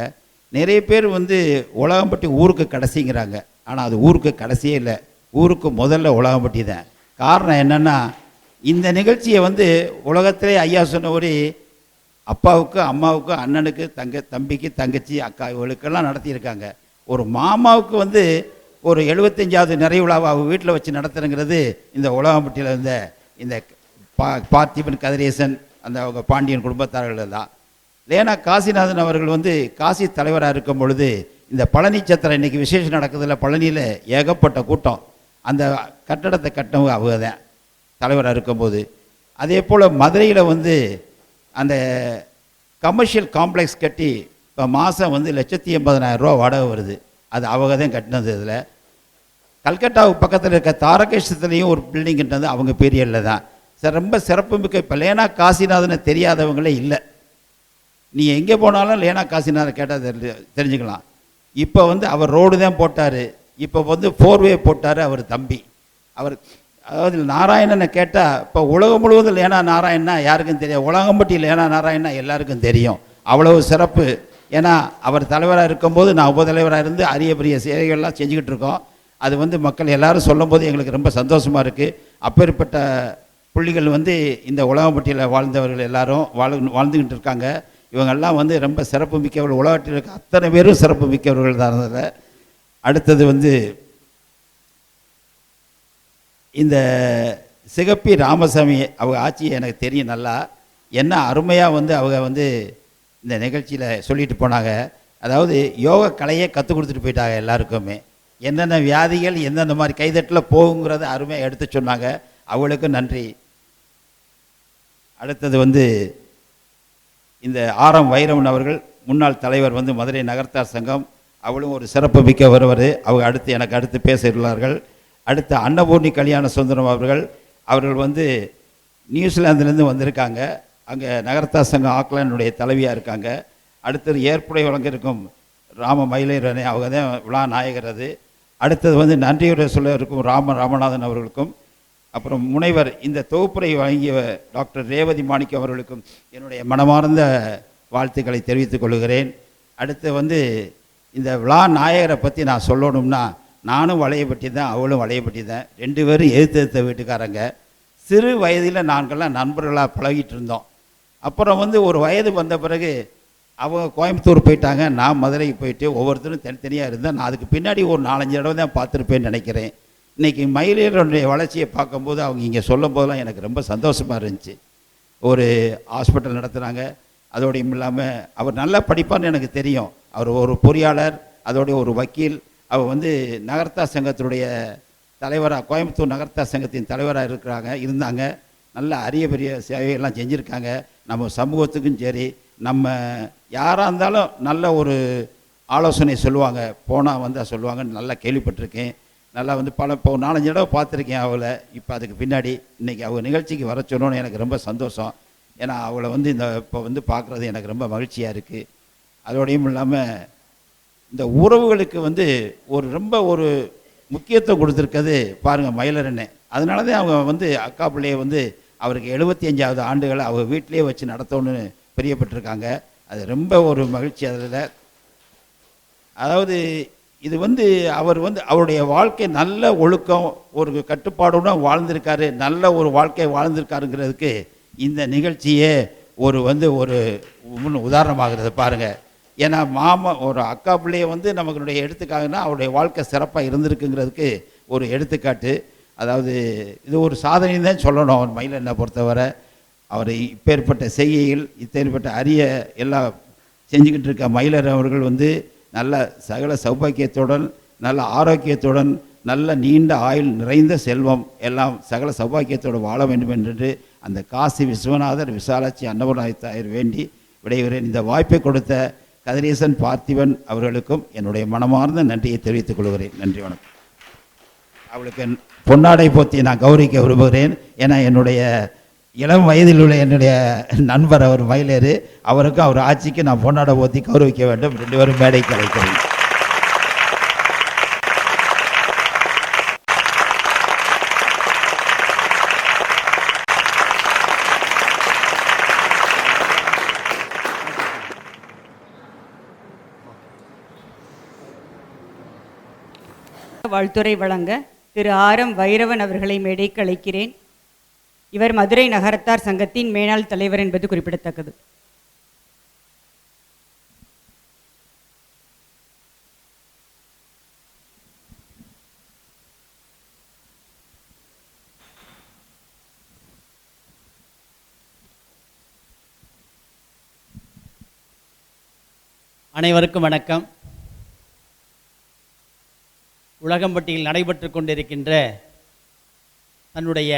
நிறைய பேர் வந்து உலகம்பட்டி ஊருக்கு கடைசிங்கிறாங்க. ஆனால் அது ஊருக்கு கடைசியே இல்லை, ஊருக்கு முதல்ல உலகம்பட்டி தான். காரணம் என்னென்னா, இந்த நிகழ்ச்சியை வந்து உலகத்திலே ஐயா சொன்னபடி அப்பாவுக்கு அம்மாவுக்கு அண்ணனுக்கு தம்பிக்கு தங்கச்சி அக்கா இவளுக்கெல்லாம் நடத்தியிருக்காங்க. ஒரு மாமாவுக்கு வந்து ஒரு 75வது நிறைவு விழாவை அவங்க வீட்டில் வச்சு நடத்துறங்கிறது இந்த உலகம்பட்டியில் இருந்த இந்த பார்த்திபன் கதிரேசன் அந்த அவங்க பாண்டியன் குடும்பத்தார்கள் தான். லேனா காசிநாதன் அவர்கள் வந்து காசி தலைவராக இருக்கும் பொழுது இந்த பழனி சத்திரம் இன்றைக்கி விசேஷம் நடக்குதுல, பழனியில் ஏகப்பட்ட கூட்டம். அந்த கட்டடத்தை கட்டவங்க அவங்க தான் தலைவராக இருக்கும்போது. அதே போல் மதுரையில் வந்து அந்த கமர்ஷியல் காம்ப்ளெக்ஸ் கட்டி இப்போ மாதம் வந்து 1,80,000 வாடகை வருது. அது அவங்க தான் கட்டினது. இதில் கல்கட்டாவுக்கு பக்கத்தில் இருக்க தாரகேஷத்துலேயும் ஒரு பில்டிங் கட்டினது அவங்க பீரியடில் தான். சார் ரொம்ப சிறப்புமிக்க. இப்போ லேனா காசிநாதனை தெரியாதவங்களே இல்லை. நீ எங்கே போனாலும் லேனா காசிநாதன் கேட்டால் தெரிஞ்சுக்கலாம். இப்போ வந்து அவர் ரோடு தான் போட்டார். இப்போ வந்து 4வே போட்டார் அவர் தம்பி. அவர் அதாவது நாராயணனை கேட்டால் இப்போ உலகம் முழுவதும் லேனா நாராயணனா யாருக்கும் தெரியும், உலகம்பட்டி லேனா நாராயணனா எல்லாருக்கும் தெரியும். அவ்வளவு சிறப்பு. ஏன்னா அவர் தலைவராக இருக்கும்போது நான் உபதலைவராக இருந்து அரிய பெரிய சேவைகள்லாம் செஞ்சுக்கிட்டு இருக்கோம். அது வந்து மக்கள் எல்லாரும் சொல்லும் போது எங்களுக்கு ரொம்ப சந்தோஷமாக இருக்குது. அப்பேற்பட்ட புள்ளிகள் வந்து இந்த உலகம்பட்டியில் வாழ்ந்தவர்கள் எல்லாரும் வாழ்ந்துக்கிட்டு இருக்காங்க. இவங்கெல்லாம் வந்து ரொம்ப சிறப்பு மிக்கவர்கள். உலகத்தில் இருக்க அத்தனை பேரும் சிறப்பு மிக்கவர்கள் தான் இருந்ததில். அடுத்தது வந்து இந்த சிகப்பி ராமசாமி அவங்க ஆட்சி எனக்கு தெரியும் நல்லா. என்ன அருமையாக வந்து அவங்க வந்து இந்த நிகழ்ச்சியில் சொல்லிட்டு போனாங்க. அதாவது யோக கலையை கற்றுக் கொடுத்துட்டு போயிட்டாங்க எல்லாருக்குமே. என்னென்ன வியாதிகள் எந்தெந்த மாதிரி கைதட்டில் போகுங்கிறத அருமையாக எடுத்து சொன்னாங்க. அவளுக்கும் நன்றி. அடுத்தது வந்து இந்த ஆரம் வைரவன் அவர்கள் முன்னாள் தலைவர் வந்து மதுரை நகரத்தார் சங்கம். அவளும் ஒரு சிறப்பு மிக்க வருவர். அவங்க எனக்கு அடுத்து பேச உள்ளார்கள். அடுத்து அன்னபூர்ணி கல்யாண சுந்தரம் அவர்கள் வந்து நியூசிலாந்துலேருந்து வந்திருக்காங்க. அங்கே நகரத்தார் சங்கம் ஆக்லாண்டுடைய தலைவியாக இருக்காங்க. அடுத்தது ஏற்புடை வழங்க இருக்கும் ராம மயிலேரனே அவங்க தான் விழா நாயகர். அது அடுத்தது வந்து நன்றியுரை சொல்ல இருக்கும் ராமநாதன் அவர்களுக்கும், அப்புறம் முனைவர் இந்த தொகுப்புரை வழங்கிய டாக்டர் ரேவதி மாணிக்கம் அவர்களுக்கும் என்னுடைய மனமார்ந்த வாழ்த்துக்களை தெரிவித்துக் கொள்கிறேன். அடுத்து வந்து இந்த விழா நாயகரை பற்றி நான் சொல்லணும்னா, நானும் வளையப்பட்டி தான், அவளும் வளையப்பட்டி தான். 2 பேரும் எதிர்த்த வீட்டுக்காரங்க. சிறு வயதில் நாங்கள்லாம் நண்பர்களாக பழகிட்டு இருந்தோம். அப்புறம் வந்து ஒரு வயது வந்த பிறகு அவங்க கோயம்புத்தூர் போயிட்டாங்க, நான் மதுரைக்கு போயிட்டு ஒவ்வொருத்தரும் தனித்தனியாக இருந்தேன். நான் அதுக்கு பின்னாடி ஒரு 4-5 தடவை தான் பார்த்துருப்பேன்னு நினைக்கிறேன். இன்றைக்கி மயிலேறனுடைய வளர்ச்சியை பார்க்கும்போது அவங்க இங்கே சொல்லும் போதெல்லாம் எனக்கு ரொம்ப சந்தோஷமாக இருந்துச்சு. ஒரு ஹாஸ்பிட்டல் நடத்துகிறாங்க. அதோடையும் இல்லாமல் அவர் நல்லா படிப்பார்னு எனக்கு தெரியும். அவர் ஒரு பொறியாளர், அதோடைய ஒரு வக்கீல். அவர் வந்து நகரத்தார் சங்கத்தினுடைய தலைவராக, கோயம்புத்தூர் நகரத்தார் சங்கத்தின் தலைவராக இருந்தாங்க. நல்ல அரிய பெரிய சேவைகள்லாம் செஞ்சுருக்காங்க. நம்ம சமூகத்துக்கும் சரி, நம்ம யாராக இருந்தாலும் நல்ல ஒரு ஆலோசனை சொல்லுவாங்க, போனால் வந்தால் சொல்லுவாங்கன்னு நல்லா கேள்விப்பட்டிருக்கேன். நல்லா வந்து இப்போ 4-5 தடவை பார்த்துருக்கேன் அவளை. இப்போ அதுக்கு பின்னாடி இன்றைக்கி அவங்க நிகழ்ச்சிக்கு வர சொன்னோன்னு எனக்கு ரொம்ப சந்தோஷம். ஏன்னா அவளை வந்து இப்போ வந்து பார்க்குறது எனக்கு ரொம்ப மகிழ்ச்சியாக இருக்குது. அதோடையும் இல்லாமல் இந்த உறவுகளுக்கு வந்து ரொம்ப ஒரு முக்கியத்துவம் கொடுத்துருக்கிறது பாருங்கள் மயிலரண்ணே. அதனால தான் அவங்க வந்து அக்கா பிள்ளையை வந்து அவருக்கு 75வது ஆண்டுகளை அவங்க வீட்டிலே வச்சு நடத்தணும்னு பிரியப்பட்டிருக்காங்க. அது ரொம்ப ஒரு மகிழ்ச்சி. அதில் அதாவது இது வந்து அவர் வந்து அவருடைய வாழ்க்கை நல்ல ஒழுக்கம், ஒரு கட்டுப்பாடுடன் வாழ்ந்திருக்காரு, நல்ல ஒரு வாழ்க்கை வாழ்ந்திருக்காருங்கிறதுக்கு இந்த நிகழ்ச்சியே ஒரு உதாரணமாகிறது பாருங்கள். ஏன்னா ஒரு அக்கா பிள்ளையை வந்து நமக்குடைய எடுத்துக்காங்கன்னா அவருடைய வாழ்க்கை சிறப்பாக இருந்திருக்குங்கிறதுக்கு ஒரு எடுத்துக்காட்டு. அதாவது இது ஒரு சாதனை தான் சொல்லணும். அவர் மயிலண்ணை பொறுத்தவரை அவர் இப்பேற்பட்ட செய்கைகள், இப்பேற்பட்ட அரிய எல்லாம் செஞ்சுக்கிட்டு இருக்க மயிலர் அவர்கள் வந்து நல்ல சகல சௌபாக்கியத்துடன், நல்ல ஆரோக்கியத்துடன், நல்ல நீண்ட ஆயுள் நிறைந்த செல்வம் எல்லாம் சகல சௌபாக்கியத்தோடு வாழ வேண்டும் என்று அந்த காசி விஸ்வநாதர் விசாலாட்சி அன்னபூர்ணாய் தாயர் வேண்டி விடைபெறுகிறேன். இந்த வாய்ப்பை கொடுத்த கதிரேசன் பார்த்திபன் அவர்களுக்கும் என்னுடைய மனமார்ந்த நன்றியை தெரிவித்துக் கொள்கிறேன். நன்றி, வணக்கம். அவளுக்கு பொன்னாடை போத்தி நான் கௌரவிக்க விரும்புகிறேன். ஏன்னா என்னுடைய இளம் வயதில் உள்ள என்னுடைய நண்பர் அவர் மயிலேறு, அவருக்கும் அவர் ஆட்சிக்கு நான் பொன்னாடை போத்தி கௌரவிக்க வேண்டும். 2 பேரும் மேடைக்கு அழைக்கிறேன். வாழ்த்துரை வழங்க திரு ஆரம் வைரவன் அவர்களை மேடைக்கு அழைக்கிறேன். இவர் மதுரை நகரத்தார் சங்கத்தின் மேனாள் தலைவர் என்பது குறிப்பிடத்தக்கது. அனைவருக்கும் வணக்கம். உலகம்பட்டியில் நடைபெற்று கொண்டிருக்கின்ற தன்னுடைய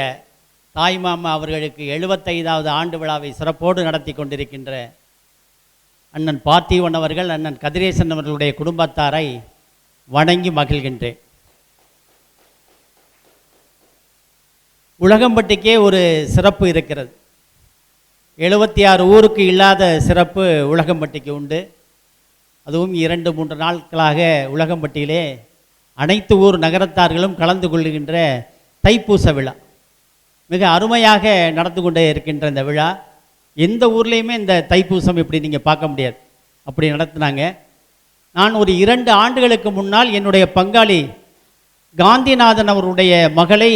தாய்மாமா அவர்களுக்கு 75வது ஆண்டு விழாவை சிறப்போடு நடத்தி கொண்டிருக்கின்ற அண்ணன் பார்த்திபன் அவர்கள், அண்ணன் கதிரேசன் அவர்களுடைய குடும்பத்தாரை வணங்கி மகிழ்கின்றேன். உலகம்பட்டிக்கே ஒரு சிறப்பு இருக்கிறது. 76 ஊருக்கு இல்லாத சிறப்பு உலகம்பட்டிக்கு உண்டு. அதுவும் 2-3 நாட்களாக உலகம்பட்டியிலே அனைத்து ஊர் நகரத்தார்களும் கலந்து கொள்கின்ற தைப்பூச விழா மிக அருமையாக நடந்து கொண்டே இருக்கின்ற இந்த விழா. எந்த ஊர்லேயுமே இந்த தைப்பூசம் இப்படி நீங்கள் பார்க்க முடியாது, அப்படி நடத்தினாங்க. நான் ஒரு 2 ஆண்டுகளுக்கு முன்னால் என்னுடைய பங்காளி காந்திநாதன் அவருடைய மகளை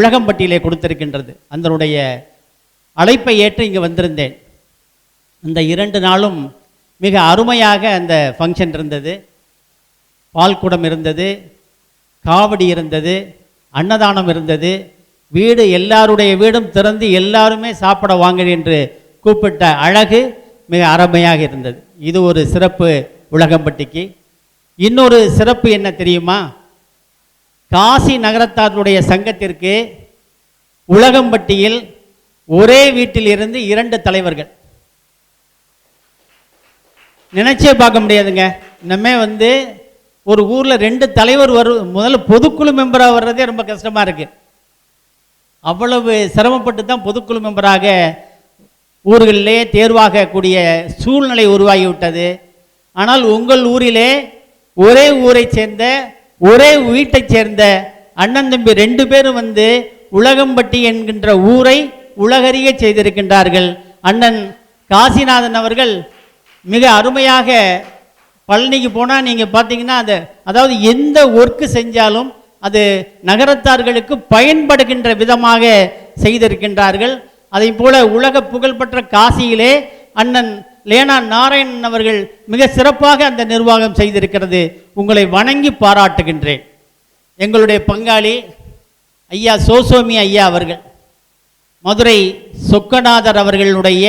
உலகம்பட்டியிலே கொடுத்திருக்கின்றது. அதனுடைய அழைப்பை ஏற்று இங்கே வந்திருந்தேன். அந்த 2 நாளும் மிக அருமையாக அந்த ஃபங்க்ஷன் இருந்தது. பால்குடம் இருந்தது, காவடி இருந்தது, அன்னதானம் இருந்தது. வீடு எல்லாருடைய வீடும் திறந்து எல்லாருமே சாப்பிட வாங்க என்று கூப்பிட்ட அழகு மிக அருமையாக இருந்தது. இது ஒரு சிறப்பு உலகம்பட்டிக்கு. இன்னொரு சிறப்பு என்ன தெரியுமா? காசி நகரத்தாருடைய சங்கத்திற்கு உலகம்பட்டியில் ஒரே வீட்டில் இருந்து 2 தலைவர்கள். நினைச்சே பார்க்க முடியாதுங்க. இன்னமே ஒரு ஊரில் 2 தலைவர் முதல்ல பொதுக்குழு மெம்பராக வர்றதே ரொம்ப கஷ்டமாக இருக்குது. அவ்வளவு சிரமப்பட்டு தான் பொதுக்குழு மெம்பராக ஊர்களிலே தேர்வாகக்கூடிய சூழ்நிலை உருவாகிவிட்டது. ஆனால் உங்கள் ஊரிலே ஒரே ஊரை சேர்ந்த ஒரே வீட்டைச் சேர்ந்த அண்ணன் தம்பி 2 பேரும் உலகம்பட்டி என்கின்ற ஊரை உலகறிய செய்திருக்கின்றார்கள். அண்ணன் காசிநாதன் அவர்கள் மிக அருமையாக பழனிக்கு போனால் நீங்கள் பார்த்தீங்கன்னா அதாவது எந்த ஒர்க்கு செஞ்சாலும் அது நகரத்தார்களுக்கு பயன்படுகின்ற விதமாக செய்திருக்கின்றார்கள். அதை போல உலக புகழ்பெற்ற காசியிலே அண்ணன் லேனா நாராயணன் அவர்கள் மிக சிறப்பாக அந்த நிர்வாகம் செய்திருக்கிறது. உங்களை வணங்கி பாராட்டுகின்றேன். எங்களுடைய பங்காளி ஐயா சோசோமி ஐயா அவர்கள் மதுரை சொக்கநாதர் அவர்களுடைய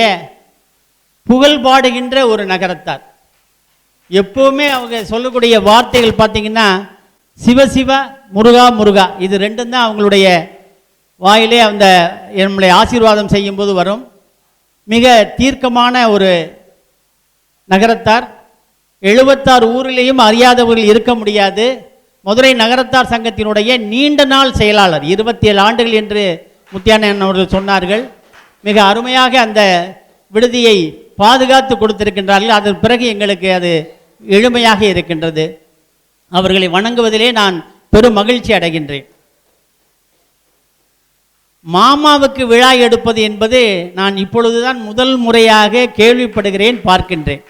புகழ் பாடுகின்ற ஒரு நகரத்தார். எப்போவுமே அவங்க சொல்லக்கூடிய வார்த்தைகள் பார்த்தீங்கன்னா சிவசிவ முருகா முருகா, இது 2 தான் அவங்களுடைய வாயிலே நம்மளை ஆசீர்வாதம் செய்யும்போது வரும். மிக தீர்க்கமான ஒரு நகரத்தார். 76 ஊரிலேயும் அறியாதவர்கள் இருக்க முடியாது. மதுரை நகரத்தார் சங்கத்தினுடைய நீண்ட நாள் செயலாளர், 27 ஆண்டுகள் என்று முத்தியானன் அவர்கள் சொன்னார்கள். மிக அருமையாக அந்த விடுதியை பாதுகாத்து கொடுத்திருக்கின்றார்கள். அதன் பிறகு எங்களுக்கு அது எளிமையாக இருக்கின்றது. அவர்களை வணங்குவதிலே நான் பெரும் மகிழ்ச்சி அடைகின்றேன். மாமாவுக்கு விழா எடுப்பது என்பது நான் இப்பொழுதுதான் முதல் முறையாக கேள்விப்படுகிறேன், பார்க்கின்றேன்.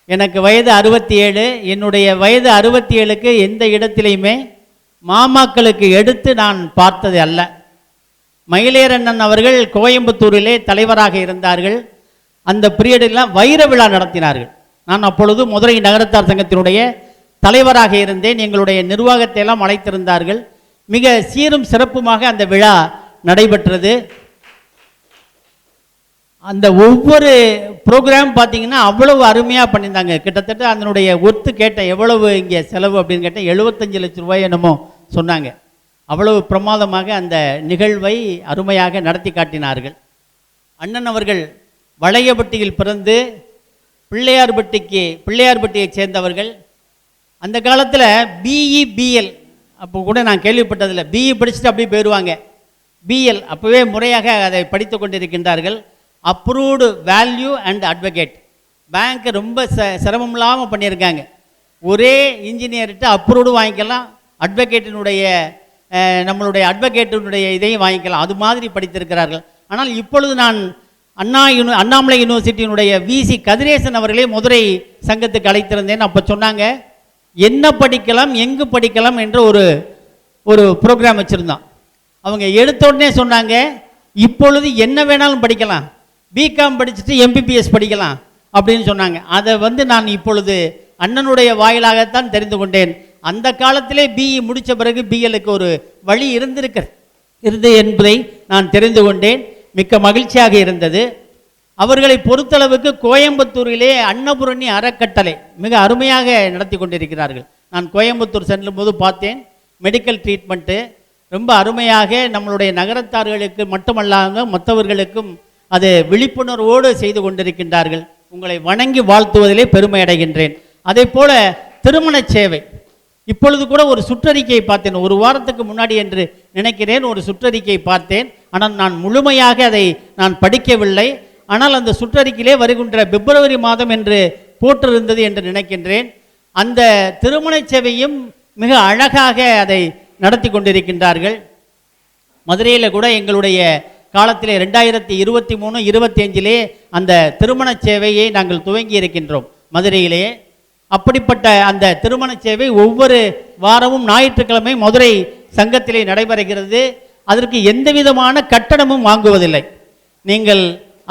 எனக்கு வயது 67. என்னுடைய வயது 67க்கு எந்த இடத்திலையுமே மாமாக்களுக்கு எடுத்து நான் பார்த்தது அல்ல. மயிலேரண்ணன் அவர்கள் கோயம்புத்தூரிலே தலைவராக இருந்தார்கள். அந்த பீரியடெல்லாம் வைர விழா நடத்தினார்கள். நான் அப்பொழுது மதுரை நகரத்தார் சங்கத்தினுடைய தலைவராக இருந்தேன். எங்களுடைய நிர்வாகத்தை எல்லாம் அழைத்திருந்தார்கள். மிக சீரும் சிறப்புமாக அந்த விழா நடைபெற்றது. அந்த ஒவ்வொரு ப்ரோக்ராம் பார்த்தீங்கன்னா அவ்வளவு அருமையாக பண்ணியிருந்தாங்க. கிட்டத்தட்ட அதனுடைய ஒத்து கேட்டேன், எவ்வளவு இங்கே செலவு அப்படின்னு கேட்டேன். 75 லட்சம் ரூபாய் என்னமோ சொன்னாங்க. அவ்வளவு பிரமாதமாக அந்த நிகழ்வை அருமையாக நடத்தி காட்டினார்கள். அண்ணன் அவர்கள் வளையப்பட்டியில் பிறந்து பிள்ளையார்பட்டியைச் சேர்ந்தவர்கள். அந்த காலத்தில் பிஇ பிஎல் அப்போ கூட நான் கேள்விப்பட்டதில்லை. பிஇ படிச்சுட்டு அப்படியே போயிடுவாங்க. பிஎல் அப்போவே முறையாக அதை படித்து கொண்டிருக்கின்றார்கள். Approved value and advocate. Bank ரொம்ப சிரமம் இல்லாமல் பண்ணியிருக்காங்க. ஒரே இன்ஜினியர்கிட்ட அப்ரூவ்டு வாங்கிக்கலாம், அட்வொகேட்டினுடைய நம்மளுடைய அட்வொகேட்டினுடைய இதையும் வாங்கிக்கலாம். அது மாதிரி படித்திருக்கிறார்கள். ஆனால் இப்பொழுது நான் அண்ணாமலை யூனிவர்சிட்டியினுடைய விசி கதிரேசன் அவர்களே மதுரை சங்கத்துக்கு அழைத்திருந்தேன். அப்போ சொன்னாங்க என்ன படிக்கலாம் எங்கு படிக்கலாம் என்ற ஒரு ப்ரோக்ராம் வச்சுருந்தோம். அவங்க எடுத்த உடனே சொன்னாங்க இப்பொழுது என்ன வேணாலும் படிக்கலாம், பிகாம் படிச்சுட்டு எம்பிபிஎஸ் படிக்கலாம் அப்படின்னு சொன்னாங்க. அதை நான் இப்பொழுது அண்ணனுடைய வாயிலாகத்தான் தெரிந்து கொண்டேன். அந்த காலத்திலே பிஇ முடித்த பிறகு பிஎலுக்கு ஒரு வழி இருந்தது என்பதை நான் தெரிந்து கொண்டேன். மிக்க மகிழ்ச்சியாக இருந்தது. அவர்களை பொறுத்தளவுக்கு கோயம்புத்தூரிலே அன்னபூரணி அறக்கட்டளை மிக அருமையாக நடத்தி கொண்டிருக்கிறார்கள். நான் கோயம்புத்தூர் செல்லும்போது பார்த்தேன். மெடிக்கல் ட்ரீட்மெண்ட்டு ரொம்ப அருமையாக நம்மளுடைய நகரத்தார்களுக்கு மட்டுமல்லாமல் மற்றவர்களுக்கும் அது விழிப்புணர்வோடு செய்து கொண்டிருக்கின்றார்கள். உங்களை வணங்கி வாழ்த்துவதிலே பெருமை அடைகின்றேன். அதே போல திருமண சேவை இப்பொழுது கூட ஒரு சுற்றறிக்கையை பார்த்தேன். ஒரு வாரத்துக்கு முன்னாடி என்று நினைக்கிறேன் ஒரு சுற்றறிக்கையை பார்த்தேன். ஆனால் நான் முழுமையாக அதை நான் படிக்கவில்லை. ஆனால் அந்த சுற்றறிக்கையிலே வருகின்ற பிப்ரவரி மாதம் என்று போட்டிருந்தது என்று நினைக்கின்றேன். அந்த திருமண சேவையும் மிக அழகாக அதை நடத்தி கொண்டிருக்கின்றார்கள். மதுரையில் கூட எங்களுடைய காலத்திலே 2023-25 அந்த திருமண சேவையை நாங்கள் துவங்கி இருக்கின்றோம் மதுரையிலே. அப்படிப்பட்ட அந்த திருமண சேவை ஒவ்வொரு வாரமும் ஞாயிற்றுக்கிழமை மதுரை சங்கத்திலே நடைபெறுகிறது. அதற்கு எந்த விதமான கட்டணமும் வாங்குவதில்லை. நீங்கள்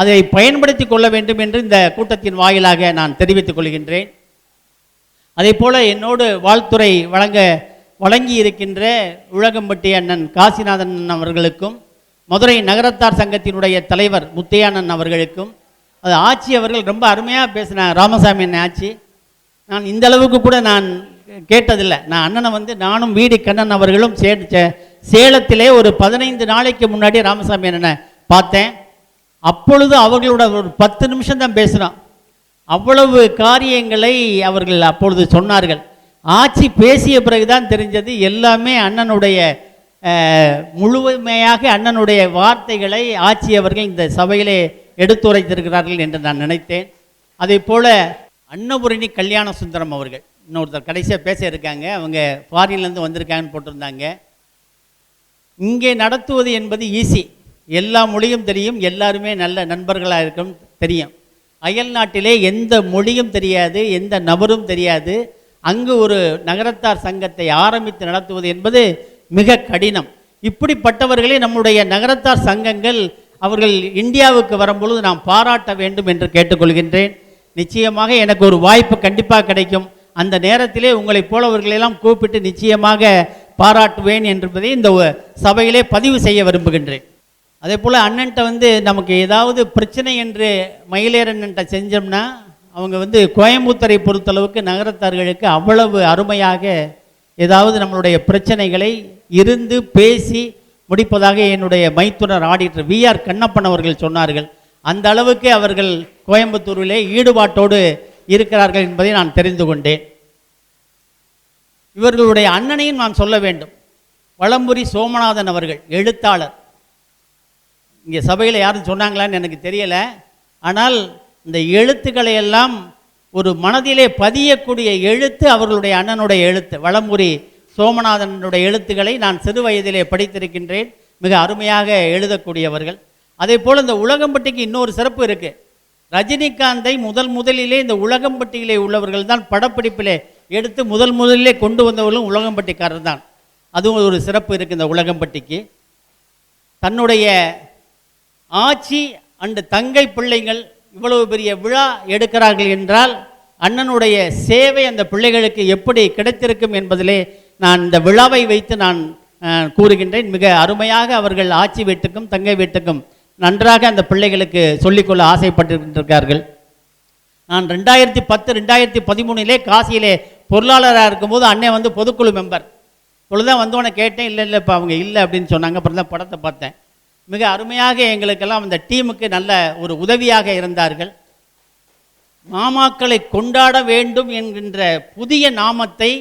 அதை பயன்படுத்தி கொள்ள வேண்டும் என்று இந்த கூட்டத்தின் வாயிலாக நான் தெரிவித்துக் கொள்கின்றேன். அதே போல என்னோடு வாழ்த்துறை வழங்கி இருக்கின்ற உலகம்பட்டி அண்ணன் காசிநாதன் அவர்களுக்கும் மதுரை நகரத்தார் சங்கத்தினுடைய தலைவர் முத்தையானன் அவர்களுக்கும் அது ஆட்சி அவர்கள் ரொம்ப அருமையாக பேசினாங்க. ராமசாமி அண்ணன் ஆட்சி நான் இந்த அளவுக்கு கூட நான் கேட்டதில்லை. நான் அண்ணனை நானும் வீடி கண்ணன் அவர்களும் சேலத்திலே ஒரு 15 நாளைக்கு முன்னாடி ராமசாமி அண்ணனை பார்த்தேன். அப்பொழுது அவர்களோட ஒரு 10 நிமிஷம் தான் பேசினோம். அவ்வளவு காரியங்களை அவர்கள் அப்பொழுது சொன்னார்கள். ஆட்சி பேசிய பிறகுதான் தெரிஞ்சது எல்லாமே அண்ணனுடைய முழுமையாக அண்ணனுடைய வார்த்தைகளை ஆட்சி அவர்கள் இந்த சபையிலே எடுத்துரைத்திருக்கிறார்கள் என்று நான் நினைத்தேன். அதே போல அன்னபூரணி கல்யாண சுந்தரம் அவர்கள் இன்னொருத்தர் கடைசியாக பேச இருக்காங்க. அவங்க ஃபாரின்லேருந்து வந்திருக்காங்கன்னு போட்டிருந்தாங்க. இங்கே நடத்துவது என்பது ஈஸி. எல்லா மொழியும் தெரியும், எல்லாருமே நல்ல நண்பர்களாக இருக்கும் தெரியும். அயல் நாட்டிலே எந்த மொழியும் தெரியாது, எந்த நபரும் தெரியாது. அங்கு ஒரு நகரத்தார் சங்கத்தை ஆரம்பித்து நடத்துவது என்பது மிக கடினம். இப்படிப்பட்டவர்களே நம்முடைய நகரத்தார் சங்கங்கள் அவர்கள் இந்தியாவுக்கு வரும்பொழுது நாம் பாராட்ட வேண்டும் என்று கேட்டுக்கொள்கின்றேன். நிச்சயமாக எனக்கு ஒரு வாய்ப்பு கண்டிப்பாக கிடைக்கும். அந்த நேரத்திலே உங்களைப் போலவர்களெல்லாம் கூப்பிட்டு நிச்சயமாக பாராட்டுவேன் என்பதை இந்த சபையிலே பதிவு செய்ய விரும்புகின்றேன். அதே போல் அண்ணன்ட்ட நமக்கு ஏதாவது பிரச்சனை என்று மயிலேறன்ட்ட செஞ்சோம்னா அவங்க கோயம்புத்தூரை பொறுத்தளவுக்கு நகரத்தார்களுக்கு அவ்வளவு அருமையாக ஏதாவது நம்மளுடைய பிரச்சனைகளை இருந்து பேசி முடிப்பதாக என்னுடைய மைத்துனர் ஆடிட்டர் VR கண்ணப்பன் அவர்கள் சொன்னார்கள். அந்த அளவுக்கு அவர்கள் கோயம்புத்தூரிலே ஈடுபாட்டோடு இருக்கிறார்கள் என்பதை நான் தெரிந்து கொண்டேன். இவர்களுடைய அண்ணனையும் நான் சொல்ல வேண்டும். வலம்புரி சோமநாதன் அவர்கள் எழுத்தாளர். இங்கே சபையில் யாரும் சொன்னாங்களான்னு எனக்கு தெரியலை. ஆனால் இந்த எழுத்துக்களை எல்லாம் ஒரு மனதிலே பதியக்கூடிய எழுத்து அவர்களுடைய அண்ணனுடைய எழுத்து. வலம்புரி சோமநாதனுடைய எழுத்துக்களை நான் சிறு வயதிலே படித்திருக்கின்றேன். மிக அருமையாக எழுதக்கூடியவர்கள். அதே போல் இந்த உலகம்பட்டிக்கு இன்னொரு சிறப்பு இருக்குது. ரஜினிகாந்தை முதலிலே இந்த உலகம்பட்டியிலே உள்ளவர்கள் தான் படப்பிடிப்பிலே எடுத்து முதலிலே கொண்டு வந்தவர்களும் உலகம்பட்டிக்காரர் தான். அதுவும் ஒரு சிறப்பு இருக்குது இந்த உலகம்பட்டிக்கு. தன்னுடைய ஆட்சி அண்டு தங்கை பிள்ளைகள் இவ்வளவு பெரிய விழா எடுக்கிறார்கள் என்றால் அண்ணனுடைய சேவை அந்த பிள்ளைகளுக்கு எப்படி கிடைத்திருக்கும் என்பதிலே நான் இந்த விழாவை வைத்து நான் கூறுகின்றேன். மிக அருமையாக அவர்கள் ஆட்சி வீட்டுக்கும் தங்கை வீட்டுக்கும் நன்றாக அந்த பிள்ளைகளுக்கு சொல்லிக்கொள்ள ஆசைப்பட்டிருக்கிறார்கள். நான் 2010-2013 காசியிலே பொருளாளராக இருக்கும்போது அண்ணன் பொதுக்குழு மெம்பர். இப்பொழுதுதான் வந்தவனை கேட்டேன், இல்லை இல்லை இப்போ அவங்க இல்லை அப்படின்னு சொன்னாங்க. அப்புறம் தான் படத்தை பார்த்தேன். மிக அருமையாக எங்களுக்கெல்லாம் அந்த டீமுக்கு நல்ல ஒரு உதவியாக இருந்தார்கள். மாமாக்களை கொண்டாட வேண்டும் என்கின்ற புதிய நாமத்தை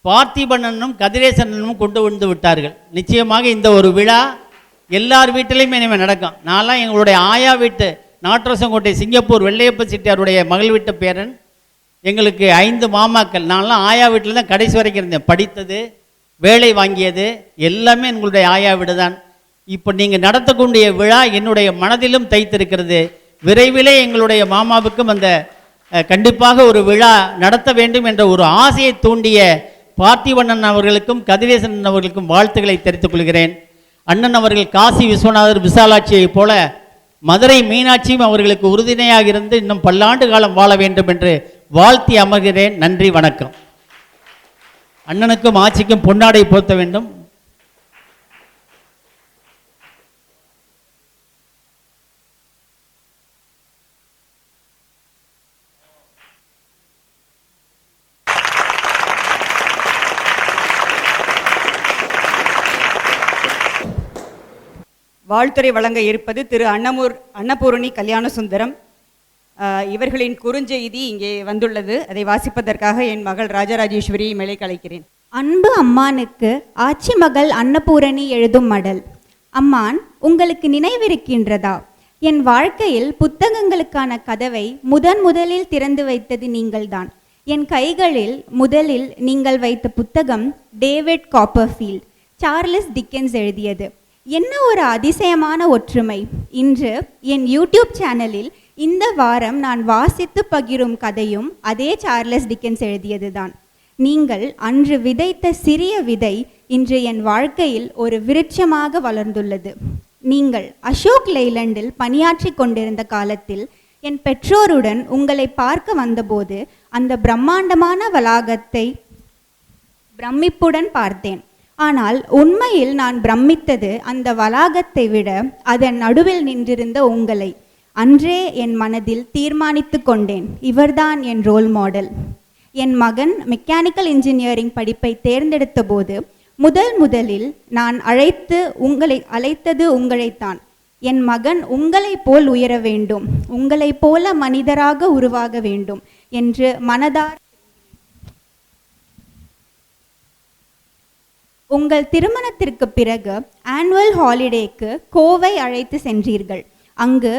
பார்த்திபனனும் கதிரேசனும் கொண்டு வந்து விட்டார்கள். நிச்சயமாக இந்த ஒரு விழா எல்லார் வீட்டிலையுமே இனிமேல் நடக்கும். நான்லாம் எங்களுடைய ஆயா வீட்டு நாட்டரசங்கோட்டை சிங்கப்பூர் வெள்ளையப்ப செட்டியாருடைய மகள் வீட்டு பேரன். எங்களுக்கு 5 மாமாக்கள். நான்லாம் ஆயா வீட்டில் தான் கடைசி வரைக்கும் இருந்தேன். படித்தது, வேலை வாங்கியது எல்லாமே எங்களுடைய ஆயா வீடு தான். இப்போ நீங்கள் நடத்தக்கூடிய விழா என்னுடைய மனதிலும் தைத்திருக்கிறது. விரைவிலே எங்களுடைய மாமாவுக்கும் அந்த கண்டிப்பாக ஒரு விழா நடத்த வேண்டும் என்ற ஒரு ஆசையை தூண்டிய பார்த்திபண்ணன் அவர்களுக்கும் கதிரேசன் அவர்களுக்கும் வாழ்த்துக்களை தெரிவித்துக் கொள்கிறேன். அண்ணன் அவர்கள் காசி விஸ்வநாதர் விசாலாட்சியைப் போல மதுரை மீனாட்சியும் அவர்களுக்கு உறுதுணையாக இருந்து இன்னும் பல்லாண்டு காலம் வாழ வேண்டும் என்று வாழ்த்தி அமர்கிறேன். நன்றி, வணக்கம். அண்ணனுக்கும் ஆட்சிக்கும் பொன்னாடை போர்த்த வேண்டும். வாழ்த்துரை வழங்க இருப்பது திரு அன்னபூரணி கல்யாண சுந்தரம். இவர்களின் குறுஞ்செய்தி இங்கே வந்துள்ளது. அதை வாசிப்பதற்காக என் மகள் ராஜராஜேஸ்வரியை மேலே கலைக்கிறேன். அன்பு அம்மானுக்கு ஆட்சி மகள் அன்னபூரணி எழுதும் மடல். அம்மான், உங்களுக்கு நினைவிருக்கின்றதா? என் வாழ்க்கையில் புத்தகங்களுக்கான கதவை முதலில் திறந்து வைத்தது நீங்கள்தான். என் கைகளில் முதலில் நீங்கள் வைத்த புத்தகம் டேவிட் காப்பர்ஃபீல்ட், சார்லஸ் டிக்கன்ஸ் எழுதியது. என்ன ஒரு அதிசயமான ஒற்றுமை! இன்று என் யூடியூப் சேனலில் இந்த வாரம் நான் வாசித்து பகிரும் கதையும் அதே சார்லஸ் டிக்கன்ஸ் எழுதியதுதான். நீங்கள் அன்று விதைத்த சிறிய விதை இன்று என் வாழ்க்கையில் ஒரு விருட்சமாக வளர்ந்துள்ளது. நீங்கள் அசோக் லேலண்டில் பணியாற்றி கொண்டிருந்த காலத்தில் என் பெற்றோருடன் உங்களை பார்க்க வந்தபோது அந்த பிரம்மாண்டமான வளாகத்தை பிரமிப்புடன் பார்த்தேன். ஆனால் உண்மையில் நான் பிரமித்தது அந்த வளாகத்தை விட அதன் நடுவில் நின்றிருந்த உங்களை. அன்றே என் மனதில் தீர்மானித்து கொண்டேன், இவர்தான் என் ரோல் மாடல். என் மகன் மெக்கானிக்கல் இன்ஜினியரிங் படிப்பை தேர்ந்தெடுத்த போது முதலில் நான் அழைத்தது உங்களைத்தான். என் மகன் உங்களைப் போல் உயர வேண்டும், உங்களைப் போல மனிதராக உருவாக வேண்டும் என்று மனதார உங்கள் திருமணத்திற்கு பிறகு ஆனுவல் ஹாலிடேக்கு கோவை அழைத்து சென்றீர்கள். அங்கு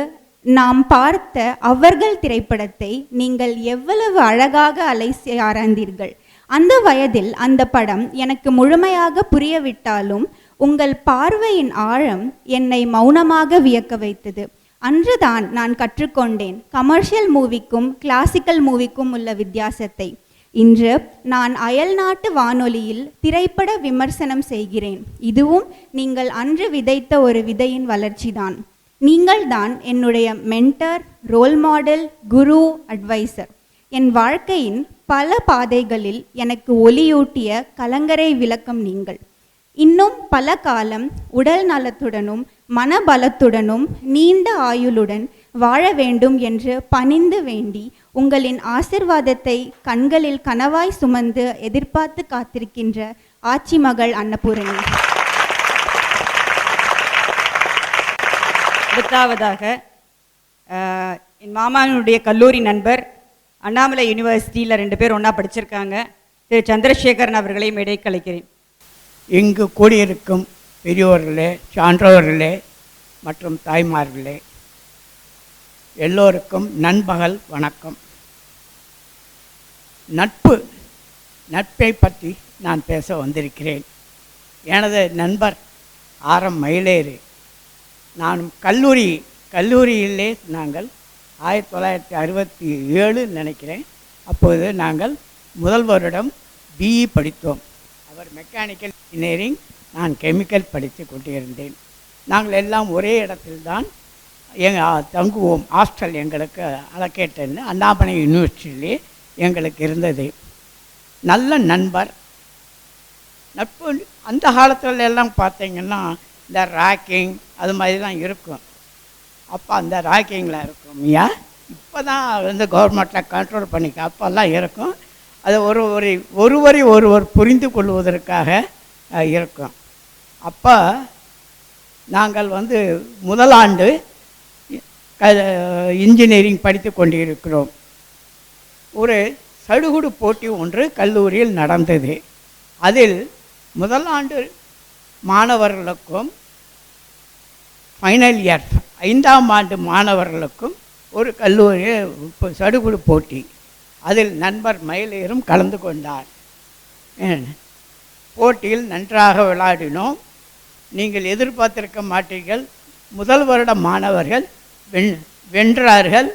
நாம் பார்த்த அவர்கள் திரைப்படத்தை நீங்கள் எவ்வளவு அழகாக அலைசி ஆராய்ந்தீர்கள். அந்த வயதில் அந்த படம் எனக்கு முழுமையாக புரியவிட்டாலும் உங்கள் பார்வையின் ஆழம் என்னை மௌனமாக வியக்க வைத்தது. அன்றுதான் நான் கற்றுக்கொண்டேன் கமர்ஷியல் மூவிக்கும் கிளாசிக்கல் மூவிக்கும் உள்ள வித்தியாசத்தை. இன்று நான் அயல்நாட்டு வானொலியில் திரைப்பட விமர்சனம் செய்கிறேன். இதுவும் நீங்கள் அன்று விதைத்த ஒரு விதையின் வளர்ச்சிதான். நீங்கள்தான் என்னுடைய மென்டர், ரோல் மாடல், குரு, அட்வைசர். என் வாழ்க்கையின் பல பாதைகளில் எனக்கு ஒளியூட்டிய கலங்கரை விளக்கம் நீங்கள். இன்னும் பல காலம் உடல் நலத்துடனும் மனபலத்துடனும் நீண்ட ஆயுளுடன் வாழ வேண்டும் என்று பணிந்து வேண்டி உங்களின் ஆசிர்வாதத்தை கண்களில் கனவாய் சுமந்து எதிர்பார்த்து காத்திருக்கின்ற ஆட்சி மகள் அன்னபூரணி. அடுத்தாவது என் மாமாவினுடைய கல்லூரி நண்பர், அண்ணாமலை யூனிவர்சிட்டியில் 2 பேர் ஒன்றா படிச்சிருக்காங்க, திரு சந்திரசேகரன் அவர்களை மேடை கலைக்கிறேன். இங்கு கூடியிருக்கும் பெரியோர்களே, சான்றோர்களே மற்றும் தாய்மார்களே, எல்லோருக்கும் நண்பகல் வணக்கம். நட்பை பற்றி நான் பேச வந்திருக்கிறேன். எனது நண்பர் ஆரம் மயிலேறு. நான் கல்லூரியிலே நாங்கள் 1967 நினைக்கிறேன், அப்போது நாங்கள் முதல் வருடம் பிஇ படித்தோம். அவர் மெக்கானிக்கல் இன்ஜினியரிங், நான் கெமிக்கல் படித்து கொண்டிருந்தேன். நாங்கள் எல்லாம் ஒரே இடத்தில்தான் தங்குவோம். ஹாஸ்டல் எங்களுக்கு அலோகேட்டன்னு அண்ணாமலை யூனிவர்சிட்டியிலே எங்களுக்கு இருந்தது. நல்ல நண்பர். நட்பு அந்த காலத்துல எல்லாம் பார்த்தீங்கன்னா இந்த ராக்கிங் அது மாதிரிலாம் இருக்கும். அப்போ அந்த ராக்கிங்லாம் இருக்கும். இப்போ தான் வந்து கவர்மெண்ட்டில் கண்ட்ரோல் பண்ணிக்க, அப்போல்லாம் இருக்கும். அது ஒருவரை ஒருவர் புரிந்து கொள்வதற்காக இருக்கும். அப்போ நாங்கள் வந்து முதலாண்டு இன்ஜினியரிங் படித்து கொண்டிருக்கிறோம். ஒரு சடுகுடு போட்டி ஒன்று கல்லூரியில் நடந்தது. அதில் முதலாண்டு மாணவர்களுக்கும் ஃபைனல் இயர் 5ஆம் ஆண்டு மாணவர்களுக்கும் ஒரு கல்லூரி சடுகுடு போட்டி. அதில் நண்பர் மயிலேறும் கலந்து கொண்டார். போட்டியில் நன்றாக விளையாடினோம். நீங்கள் எதிர்பார்த்திருக்க மாட்டீர்கள், முதல் வருட மாணவர்கள் வென்றார்கள்,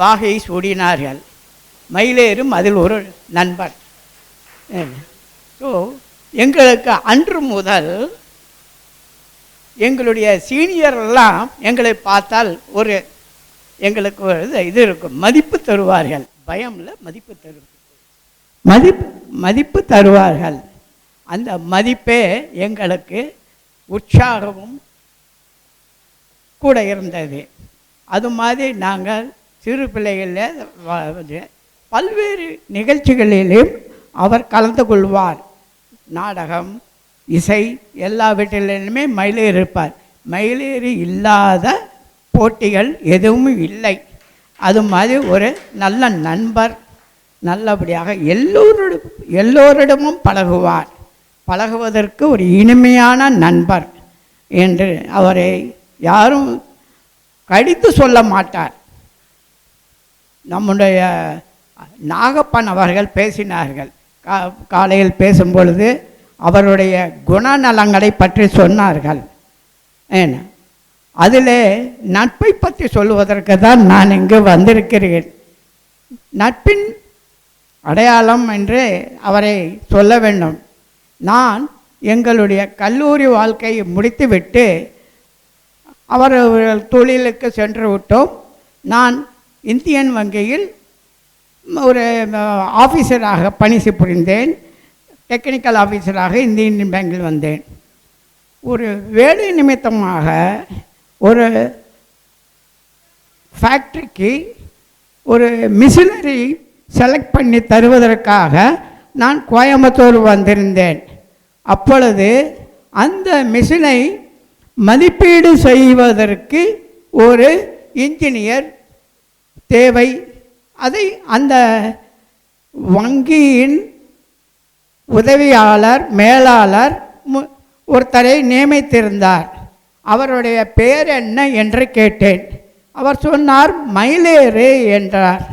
வாகை சூடினார்கள். மயிலேறும் அதில் ஒரு நண்பர். ஸோ எங்களுக்கு அன்று முதல் எங்களுடைய சீனியரெல்லாம் எங்களை பார்த்தால் ஒரு எங்களுக்கு ஒரு இது இருக்கும், மதிப்பு தருவார்கள். பயம் இல்லை, மதிப்பு தருவார்கள். அந்த மதிப்பே எங்களுக்கு உற்சாகமும் கூட இருந்தது. அது மாதிரி நாங்கள் சிறு பிள்ளைகளில் பல்வேறு நிகழ்ச்சிகளிலும் அவர் கலந்து கொள்வார். நாடகம், இசை எல்லா வீட்டிலுமே மயிலேறு இருப்பார். மயிலேறு இல்லாத போட்டிகள் எதுவும் இல்லை. அது மாதிரி ஒரு நல்ல நண்பர், நல்லபடியாக எல்லோரிடமும் பழகுவார். பழகுவதற்கு ஒரு இனிமையான நண்பர் என்று அவரை யாரும் கடித்து சொல்ல மாட்டார். நம்முடைய நாகப்பன் அவர்கள் பேசினார்கள். காலையில் பேசும்பொழுது அவருடைய குணநலங்களை பற்றி சொன்னார்கள். ஏன்னா அதில் நட்பை பற்றி சொல்லுவதற்கு தான் நான் இங்கு வந்திருக்கிறேன். நட்பின் அடையாளம் என்று அவரை சொல்ல வேண்டும். நான் எங்களுடைய கல்லூரி வாழ்க்கையை முடித்துவிட்டு அவர்கள் தொழிலுக்கு சென்று விட்டோம். நான் இந்தியன் வங்கியில் ஒரு ஆஃபீஸராக பணி புரிந்தேன். டெக்னிக்கல் ஆஃபீஸராக இந்தியன் பேங்கில் வந்தேன். ஒரு வேலை நிமித்தமாக ஒரு ஃபேக்ட்ரிக்கு ஒரு மிஷினரி செலக்ட் பண்ணி தருவதற்காக நான் கோயம்புத்தூர் வந்திருந்தேன். அப்பொழுது அந்த மிஷினை மதிப்பீடு செய்வதற்கு ஒரு இன்ஜினியர் தேவை. அதை அந்த வங்கியின் உதவியாளர் மேலாளர் ஒருத்தரை நியமித்திருந்தார். அவருடைய பெயர் என்ன என்று கேட்டேன். அவர் சொன்னார் மயிலேறு என்றார்.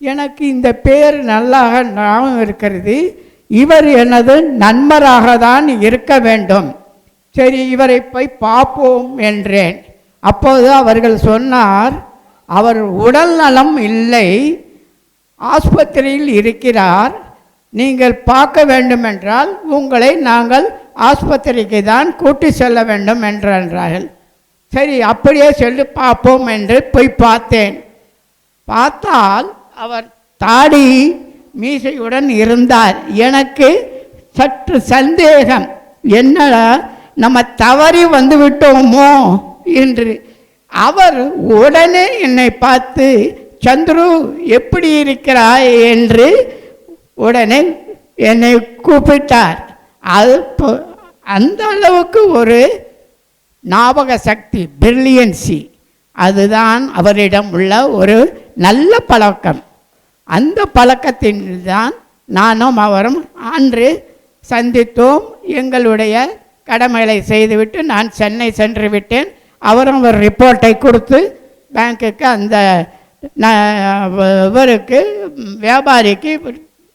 எனக்கு இந்த பெயர் நல்லாக ஞாபகம் இருக்கிறது. இவர் எனது நண்பராக தான் இருக்க வேண்டும். சரி, இவரை போய் பார்ப்போம் என்றேன். அப்போது அவர்கள் சொன்னார், அவர் உடல் நலம் இல்லை, ஆஸ்பத்திரியில் இருக்கிறார். நீங்கள் பார்க்க வேண்டுமென்றால் உங்களை நாங்கள் ஆஸ்பத்திரிக்கு தான் கூட்டி செல்ல வேண்டும் என்றார்கள். சரி, அப்படியே சொல்லி பார்ப்போம் என்று போய் பார்த்தேன். பார்த்தால் அவர் தாடி மீசையுடன் இருந்தார். எனக்கு சற்று சந்தேகம், என்னடா நம்ம தவறி வந்து விட்டோமோ என்று. அவர் உடனே என்னை பார்த்து, சந்துரு எப்படி இருக்கிறாய் என்று உடனே என்னை கூப்பிட்டார். அது அந்த அளவுக்கு ஒரு ஞாபக சக்தி, பிரில்லியன்சி, அதுதான் அவரிடம் உள்ள ஒரு நல்ல பழக்கம். அந்த பழக்கத்தின் தான் நானும் அவரும் அன்று சந்தித்தோம். எங்களுடைய கடமைகளை செய்துவிட்டு நான் சென்னை சென்று விட்டேன். அவரும் ஒரு ரிப்போர்ட்டை கொடுத்து பேங்க்குக்கு அந்த இவருக்கு வியாபாரிக்கு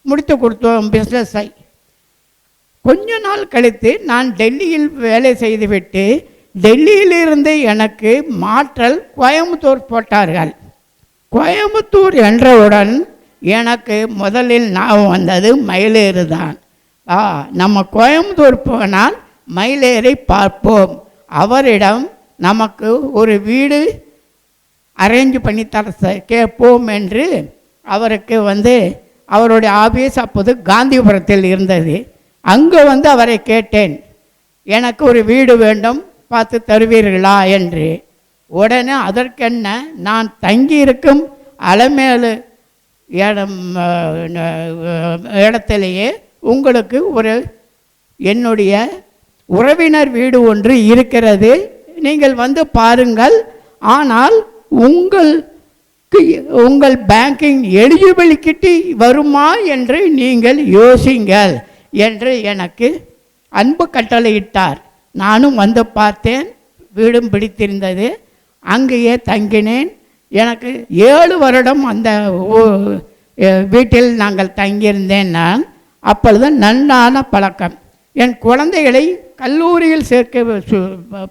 முடித்து கொடுத்தோம் பிஸ்னஸை. கொஞ்ச நாள் கழித்து நான் டெல்லியில் வேலை செய்துவிட்டு டெல்லியிலிருந்து எனக்கு மாற்றல் கோயம்புத்தூர் போட்டார்கள். கோயம்புத்தூர் என்றவுடன் எனக்கு முதலில் ஞாபகம் வந்தது மயிலேறு தான். நம்ம கோயம்புத்தூர் போனால் மயிலேறை பார்ப்போம், அவரிடம் நமக்கு ஒரு வீடு அரேஞ்ச் பண்ணி தர கேட்போம் என்று அவருக்கு அவருடைய ஆஃபீஸ் அப்போது காந்திபுரத்தில் இருந்தது. அங்கே அவரை கேட்டேன், எனக்கு ஒரு வீடு வேண்டும், பார்த்து தருவீர்களா என்று. உடனே அதற்கென்ன, நான் தங்கியிருக்கும் அலமேலு இடத்திலேயே உங்களுக்கு ஒரு என்னுடைய உறவினர் வீடு ஒன்று இருக்கிறது, நீங்கள் வந்து பாருங்கள். ஆனால் உங்கள் பேங்கிங் எலிஜிபிலிட்டி வருமா என்று நீங்கள் யோசிங்கள் என்று எனக்கு அன்பு கட்டளையிட்டார். நானும் வந்து பார்த்தேன், வீடும் பிடித்திருந்தது. அங்கேயே தங்கினேன். எனக்கு 7 வருடம் அந்த வீட்டில் நாங்கள் தங்கியிருந்தேன். நான் அப்பொழுது நன்னான பழக்கம். என் குழந்தைகளை கல்லூரியில்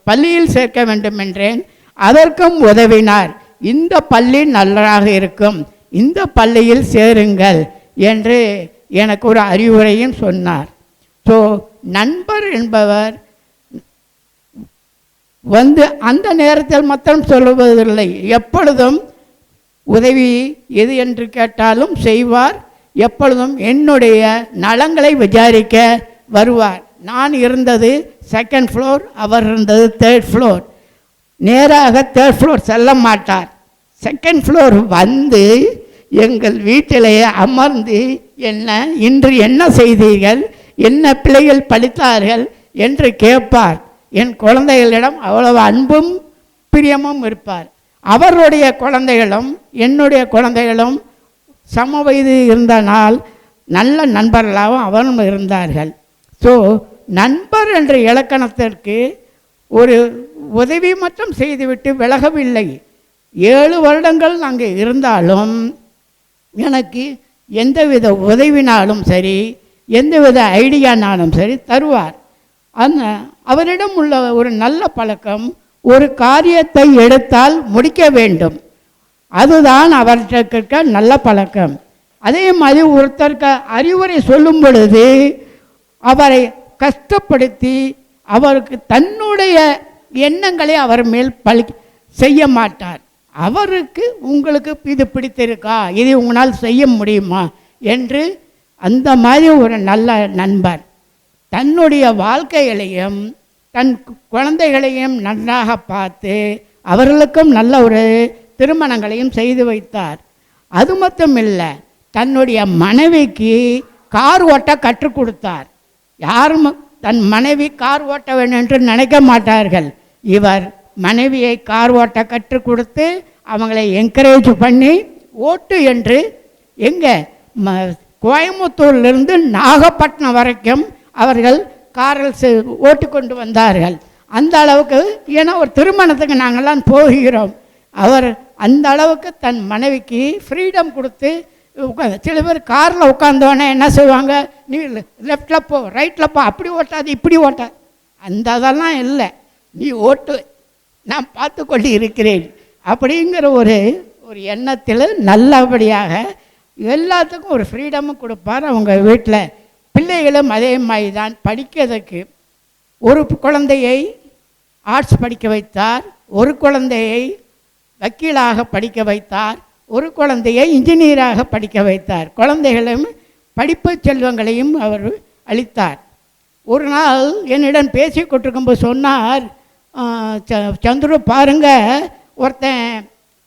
பள்ளியில் சேர்க்க வேண்டும் என்றேன். அதற்கும் உதவினார். இந்த பள்ளி நல்லாக இருக்கும், இந்த பள்ளியில் சேருங்கள் என்று எனக்கு ஒரு அறிவுரையும் சொன்னார். ஸோ நண்பர் என்பவர் வந்து அந்த நேரத்தில் மாத்திரம் சொல்லுவதில்லை, எப்பொழுதும் உதவி எது என்று கேட்டாலும் செய்வார். எப்பொழுதும் என்னுடைய நலங்களை விசாரிக்க வருவார். நான் இருந்தது 2nd ஃப்ளோர், அவர் இருந்தது 3rd ஃப்ளோர். நேராக 3rd ஃப்ளோர் செல்ல மாட்டார். 2nd ஃப்ளோர் வந்து எங்கள் வீட்டிலே அமர்ந்து இன்று என்ன செய்தீர்கள், என்ன பிள்ளைகள் படித்தார்கள் என்று கேட்பார். என் குழந்தைகளிடம் அவ்வளவு அன்பும் பிரியமும் இருப்பார். அவருடைய குழந்தைகளும் என்னுடைய குழந்தைகளும் சம வயது இருந்தனால் நல்ல நண்பர்களாகவும் அவரும் இருந்தார்கள். ஸோ நண்பர் என்ற இலக்கணத்திற்கு ஒரு உதவி மட்டும் செய்துவிட்டு விலகவில்லை. 7 வருடங்கள் அங்கே இருந்தாலும் எனக்கு எந்தவித உதவினாலும் சரி, எந்தவித ஐடியானாலும் சரி தருவார். அவரிடம் உள்ள ஒரு நல்ல பழக்கம், ஒரு காரியத்தை எடுத்தால் முடிக்க வேண்டும், அதுதான் அவர்கிட்ட நல்ல பழக்கம். அதே மாதிரி ஒருத்தருக்கு அறிவுரை சொல்லும் பொழுது அவரை கஷ்டப்படுத்தி அவருக்கு தன்னுடைய எண்ணங்களை அவர் மேல் செய்ய மாட்டார். அவருக்கு உங்களுக்கு இது பிடித்திருக்கா, இது உங்களால் செய்ய முடியுமா என்று அந்த மாதிரி ஒரு நல்ல நண்பர். தன்னுடைய வாழ்க்கைகளையும் தன் குழந்தைகளையும் நன்றாக பார்த்து அவர்களுக்கும் நல்ல ஒரு திருமணங்களையும் செய்து வைத்தார். அது மட்டும் இல்லை, தன்னுடைய மனைவிக்கு கார் ஓட்ட கற்றுக் கொடுத்தார். யாரும் தன் மனைவி கார் ஓட்ட வேண்டும் என்று நினைக்க மாட்டார்கள். இவர் மனைவியை கார் ஓட்ட கற்றுக் கொடுத்து அவங்களை என்கரேஜ் பண்ணி ஓட்டு என்று எங்கே கோயம்புத்தூர்லேருந்து நாகப்பட்டினம் வரைக்கும் அவர்கள் காரில் ஓட்டு கொண்டு வந்தார்கள். அந்த அளவுக்கு, ஏன்னா ஒரு திருமணத்துக்கு நாங்கள்லாம் போகிறோம், அவர் அந்த அளவுக்கு தன் மனைவிக்கு ஃப்ரீடம் கொடுத்து சில பேர் காரில் உட்காந்தோன்னே என்ன செய்வாங்க, நீ லெஃப்டில் போ, ரைட்டில் போ, அப்படி ஓட்டாது இப்படி ஓட்டாது, அந்த அதெல்லாம் இல்லை, நீ ஓட்டு, நான் பார்த்து கொண்டு இருக்கிறேன் அப்படிங்கிற ஒரு எண்ணத்தில் நல்லபடியாக எல்லாத்துக்கும் ஒரு ஃப்ரீடமும் கொடுப்பார். அவங்க வீட்டில் பிள்ளைகளும் அதே மாதிரி தான் படிக்கிறதுக்கு. ஒரு குழந்தையை ஆர்ட்ஸ் படிக்க வைத்தார், ஒரு குழந்தையை வக்கீலாக படிக்க வைத்தார், ஒரு குழந்தையை இன்ஜினியராக படிக்க வைத்தார். குழந்தைகளும் படிப்பு செல்வங்களையும் அவர் அளித்தார். ஒரு நாள் என்னிடம் பேசி கொண்டிருக்கும்போது சொன்னார், சந்துரு பாருங்க, ஒருத்தன்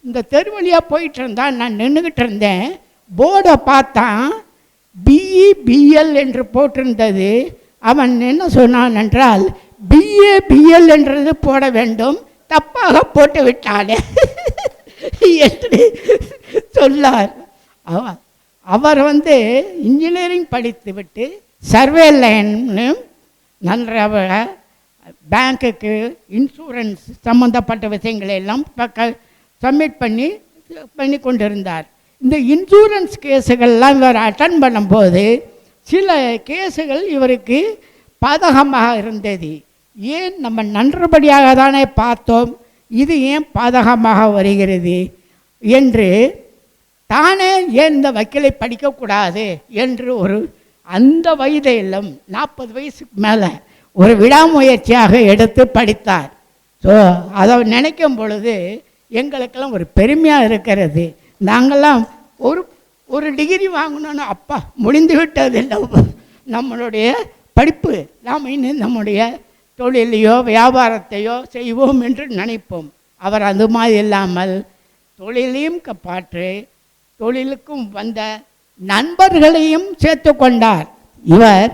இந்த தெரு வழியாக போயிட்டு இருந்தான், நான் நின்றுக்கிட்டு இருந்தேன், போர்டை பார்த்தான், பிஇ பிஎல் என்று போட்டிருந்தது. அவன் என்ன சொன்னான் என்றால், பிஏ பிஎல் என்றது போட வேண்டும், தப்பாக போட்டு விட்டானே என்று சொன்னார். அவர் இன்ஜினியரிங் படித்து விட்டு சர்வே லைனும் நன்றாக பேங்க்குக்கு இன்சூரன்ஸ் சம்மந்தப்பட்ட விஷயங்களை எல்லாம் சப்மிட் பண்ணி கொண்டிருந்தார். இந்த இன்சூரன்ஸ் கேஸுகள்லாம் இவர் அட்டன் பண்ணும்போது சில கேஸுகள் இவருக்கு பாதகமாக இருந்தது. ஏன் நம்ம நன்றபடியாக தானே பார்த்தோம், இது ஏன் பாதகமாக வருகிறது என்று தானே ஏன் இந்த வக்கீலை படிக்கக்கூடாது என்று அந்த வயதிலும் 40 வயசுக்கு மேலே ஒரு விடாமுயற்சியாக எடுத்து படித்தார். ஸோ அதை நினைக்கும் பொழுது எங்களுக்கெல்லாம் ஒரு பெருமையாக இருக்கிறது. நாங்கள்லாம் ஒரு டிகிரி வாங்கணுன்னு அப்பா முடிந்து விட்டதில்லை நம்மளுடைய படிப்பு, நாம் இன்னும் நம்முடைய தொழிலையோ வியாபாரத்தையோ செய்வோம் என்று நினைப்போம். அவர் அது மாதிரி இல்லாமல் தொழிலையும் காப்பாற்று, தொழிலுக்கும் வந்த நண்பர்களையும் சேர்த்து கொண்டார். இவர்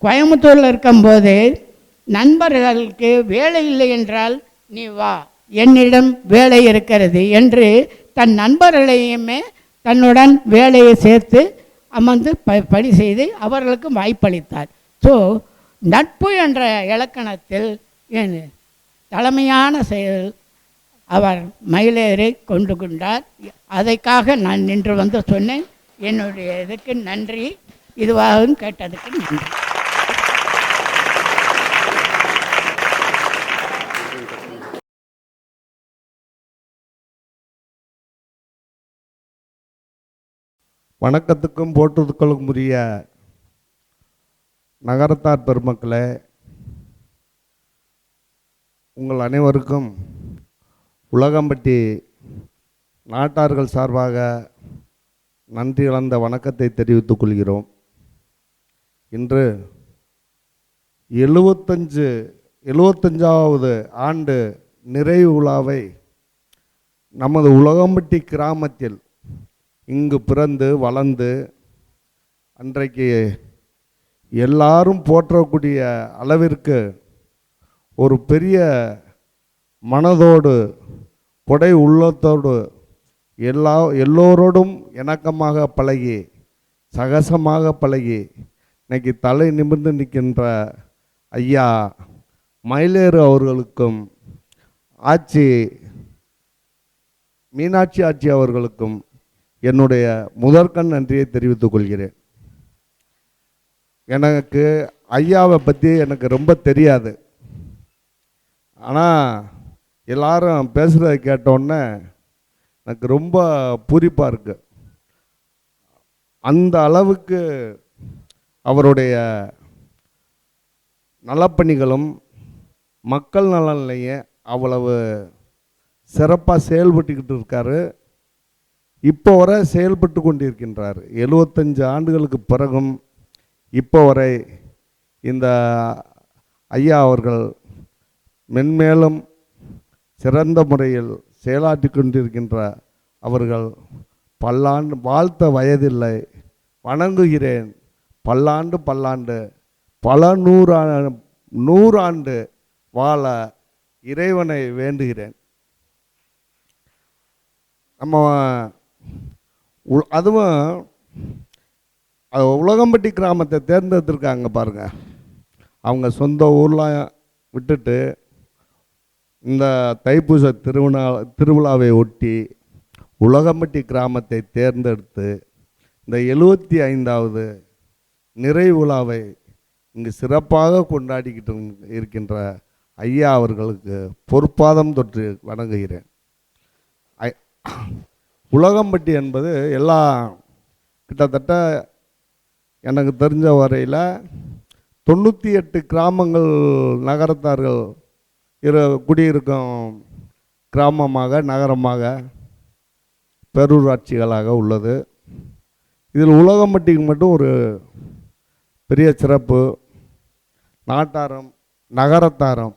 கோயம்புத்தூரில் இருக்கும்போது நண்பர்களுக்கு வேலை இல்லை என்றால் நீ வா, என்னிடம் வேலை இருக்கிறது என்று தன் நண்பர்களையுமே தன்னுடன் வேலையை சேர்த்து அமர்ந்து பணி செய்து அவர்களுக்கு வாய்ப்பளித்தார். ஸோ நட்பு என்ற இலக்கணத்தில் என் தலைமையான செயல் அவர் மயிலேறி கொண்டு கொண்டார். அதற்காக நான் நின்று வந்து சொன்னேன். என்னுடைய இதுக்கு நன்றி, இதுவாகவும் கேட்டதுக்கு நன்றி. வணக்கத்துக்கும் போற்றுதலுக்கும் உரிய நகரத்தார் பெருமக்களே, உங்கள் அனைவருக்கும் உலகம்பட்டி நாட்டார்கள் சார்பாக நன்றி கலந்த வணக்கத்தை தெரிவித்துக் கொள்கிறோம். இன்று 75வது ஆண்டு நிறைவு விழாவை நமது உலகம்பட்டி கிராமத்தில் இங்கு பிறந்து வளர்ந்து அன்றைக்கு எல்லாரும் போற்றக்கூடிய அளவிற்கு ஒரு பெரிய மனதோடு கொடை உள்ளத்தோடு எல்லோரோடும் இணக்கமாக பழகி சகசமாக பழகி இன்னைக்கு தலை நிமிர்ந்து நிற்கின்ற ஐயா மயிலேறு அவர்களுக்கும் மீனாட்சி ஆட்சி அவர்களுக்கும் என்னுடைய முதற்கண் நன்றியை தெரிவித்துக் கொள்கிறேன். எனக்கு ஐயாவை பற்றி எனக்கு ரொம்ப தெரியாது. ஆனால் எல்லாரும் பேசுகிறத கேட்டோன்னே எனக்கு ரொம்ப பூரிப்பாக இருக்குது. அந்த அளவுக்கு அவருடைய நலப்பணிகளும் மக்கள் நலன்லையும் அவ்வளவு சிறப்பாக செயல்பட்டுக்கிட்டு இருக்காரு. இப்போ வரை செயல்பட்டு கொண்டிருக்கின்றார். 75 ஆண்டுகளுக்கு பிறகும் இப்போ வரை இந்த ஐயா அவர்கள் மென்மேலும் சிறந்த முறையில் செயலாற்றி கொண்டிருக்கின்ற அவர்கள் பல்லாண்டு வாழ்த்த வயதில்லை, வணங்குகிறேன். பல்லாண்டு பல்லாண்டு பல நூறாண்டு வாழ இறைவனை வேண்டுகிறேன். நம்ம அதுவும் உலகம்பட்டி கிராமத்தை தேர்ந்தெடுத்திருக்காங்க பாருங்கள். அவங்க சொந்த ஊர்லாம் விட்டுட்டு இந்த தைப்பூச திருவிழாவை ஒட்டி உலகம்பட்டி கிராமத்தை தேர்ந்தெடுத்து இந்த 75வது நிறைவு விழாவை இங்கு சிறப்பாக கொண்டாடிக்கிட்டு இருக்கின்ற ஐயா அவர்களுக்கு பொற்பாதம் தொற்று வணங்குகிறேன். உலகம்பட்டி என்பது கிட்டத்தட்ட எனக்கு தெரிஞ்ச வரையில் 98 கிராமங்கள் நகரத்தார்கள் குடியிருக்கும் கிராமமாக நகரமாக பேரூராட்சிகளாக உள்ளது. இதில் உலகம்பட்டிக்கு மட்டும் ஒரு பெரிய சிறப்பு, நாட்டாரம் நகரத்தாரம்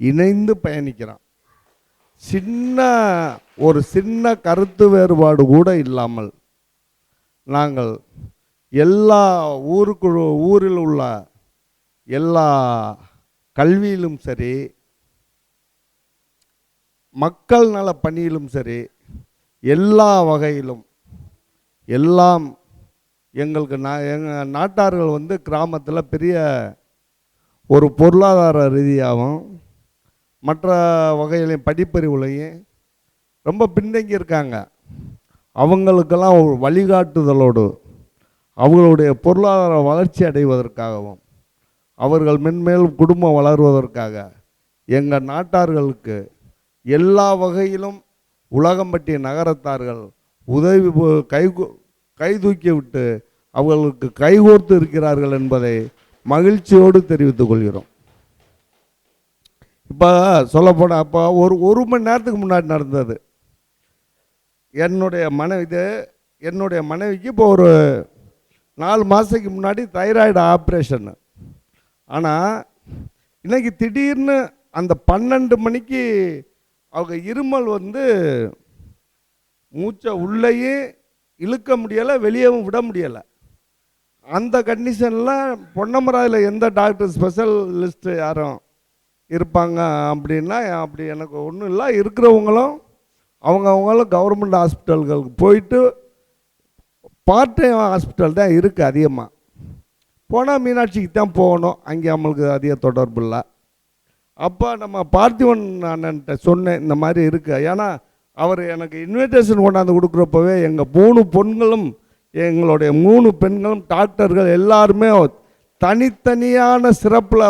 இணைந்து பயணிக்கிறான். சின்ன கருத்து வேறுபாடு கூட இல்லாமல் நாங்கள் எல்லா ஊரில் உள்ள எல்லா கல்வியிலும் சரி, மக்கள் நல பணியிலும் சரி, எல்லா வகையிலும் எல்லாம் எங்களுக்கு எங்கள் நாட்டார்கள் கிராமத்தில் பெரிய ஒரு பொருளாதார ரீதியாகவும் மற்ற வகையிலையும் படிப்பறிவுலையும் ரொம்ப பின்தங்கி இருக்காங்க. அவங்களுக்கெல்லாம் ஒரு வழிகாட்டுதலோடு அவங்களுடைய பொருளாதார வளர்ச்சி அடைவதற்காகவும் அவர்கள் மென்மேலும் குடும்பம் வளர்வதற்காக எங்கள் நாட்டார்களுக்கு எல்லா வகையிலும் உலகம்பட்டி நகரத்தார்கள் உதவி கைதூக்கி விட்டு அவர்களுக்கு கைகோர்த்து இருக்கிறார்கள் என்பதை மகிழ்ச்சியோடு தெரிவித்துக் கொள்கிறோம். இப்போ சொல்லப்போனால் அப்போ ஒரு மணி நேரத்துக்கு முன்னாடி நடந்தது. என்னுடைய மனைவிக்கு இப்போ ஒரு 4 மாதத்துக்கு முன்னாடி தைராய்டு ஆப்ரேஷன். ஆனால் இன்னைக்கு திடீர்னு அந்த 12 மணிக்கு அவங்க இருமல் மூச்சை உள்ளேயே இழுக்க முடியலை, வெளியவும் விட முடியலை. அந்த கண்டிஷனில் பொன்னமராயில் எந்த டாக்டர் ஸ்பெஷலிஸ்ட்டு யாரும் இருப்பாங்க அப்படின்னா அப்படி எனக்கு ஒன்றும் இல்லை. இருக்கிறவங்களும் அவங்கவுங்களும் கவர்மெண்ட் ஹாஸ்பிட்டல்களுக்கு போயிட்டு பார்ட் டைம் ஹாஸ்பிட்டல் தான் இருக்குது அதிகமாக. போனால் மீனாட்சிக்கு தான் போகணும், அங்கே நம்மளுக்கு அதிக தொடர்பு இல்லை. அப்போ நம்ம பார்த்திபன் அண்ணன்ட்ட சொன்னேன் இந்த மாதிரி இருக்குது. ஏன்னா அவர் எனக்கு இன்விடேஷன் கொண்டாந்து கொடுக்குறப்பவே எங்கள் 3 பொண்களும் எங்களுடைய 3 பெண்களும் டாக்டர்கள் எல்லாருமே தனித்தனியான சிறப்பில்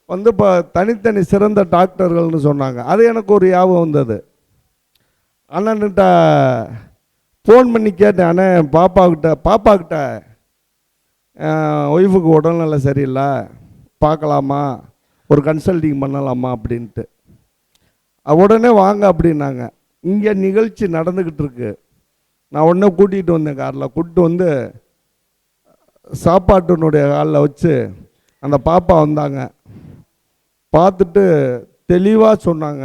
வந்து இப்போ தனித்தனி சிறந்த டாக்டர்கள்னு சொன்னாங்க. அது எனக்கு ஒரு ஞாபகம் வந்தது. அண்ணன்கிட்ட ஃபோன் பண்ணி கேட்டேன், அண்ணே பாப்பாக்கிட்ட ஒய்ஃபுக்கு உடல்நிலை சரியில்லை, பார்க்கலாமா, ஒரு கன்சல்டிங் பண்ணலாமா அப்படின்ட்டு. உடனே வாங்க அப்படின்னாங்க. இங்கே நிகழ்ச்சி நடந்துக்கிட்டு இருக்கு. நான் உடனே கூட்டிகிட்டு வந்தேன், காரில் கூப்பிட்டு வந்து சாப்பாட்டினுடைய காலில் வச்சு அந்த பாப்பா வந்தாங்க. பார்த்துட்டு தெளிவாக சொன்னாங்க,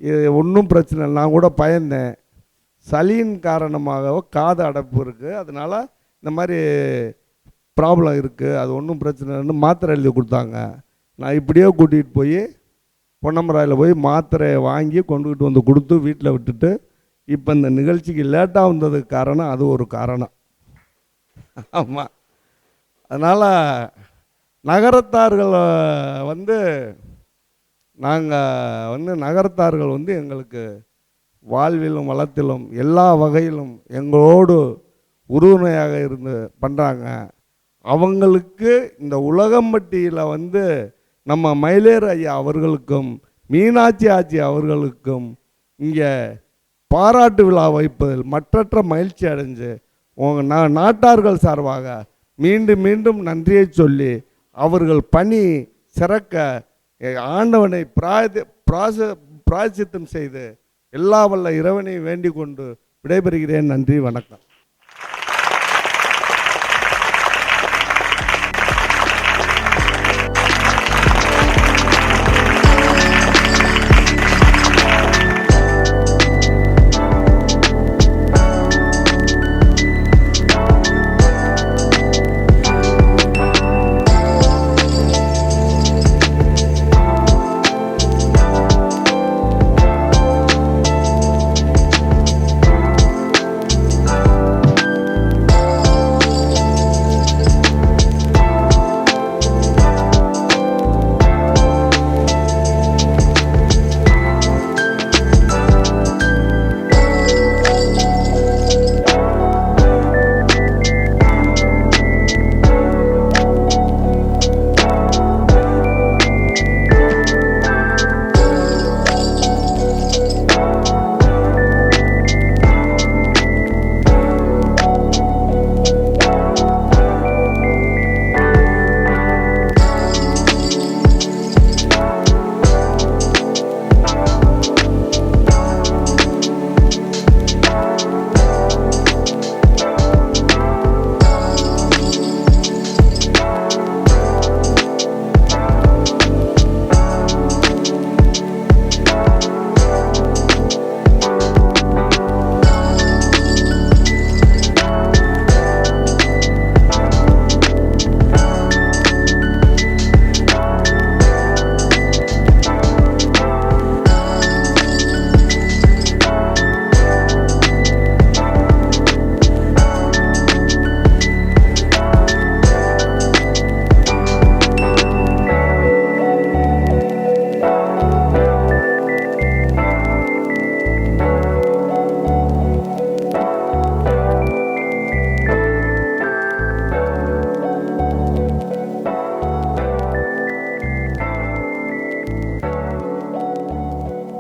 இது ஒன்றும் பிரச்சனை இல்லை. நான் கூட பயந்தேன், சளியின் காரணமாக காது அடைப்பு இருக்குது, அதனால் இந்த மாதிரி ப்ராப்ளம் இருக்குது, அது ஒன்றும் பிரச்சனை இல்லைன்னு மாத்திரை எழுதி கொடுத்தாங்க. நான் இப்படியே கூட்டிகிட்டு போய் பொன்னமராயில் போய் மாத்திரையை வாங்கி கொண்டுக்கிட்டு வந்து கொடுத்து வீட்டில் விட்டுட்டு இப்போ இந்த நிகழ்ச்சிக்கு லேட்டாக வந்ததுக்கு காரணம் அது ஒரு காரணம். ஆமாம், அதனால் நகரத்தார்கள் வந்து நாங்கள் நகரத்தார்கள் எங்களுக்கு வாழ்விலும் வளத்திலும் எல்லா வகையிலும் எங்களோடு உறுதுணையாக இருந்து பண்ணுறாங்க. அவங்களுக்கு இந்த உலகம்பட்டியில் நம்ம மயிலேறு ஐயா அவர்களுக்கும் மீனாட்சி ஆட்சி அவர்களுக்கும் இங்கே பாராட்டு விழா வைப்பதில் மற்றற்ற மகிழ்ச்சி அடைஞ்சு உங்கள் நாட்டார்கள் சார்பாக மீண்டும் மீண்டும் நன்றியை சொல்லி அவர்கள் பணி சிறக்க ஆண்டவனை பிராயச்சித்தம் செய்து எல்லா வல்ல இறைவனை வேண்டிக் கொண்டு விடைபெறுகிறேன். நன்றி, வணக்கம்.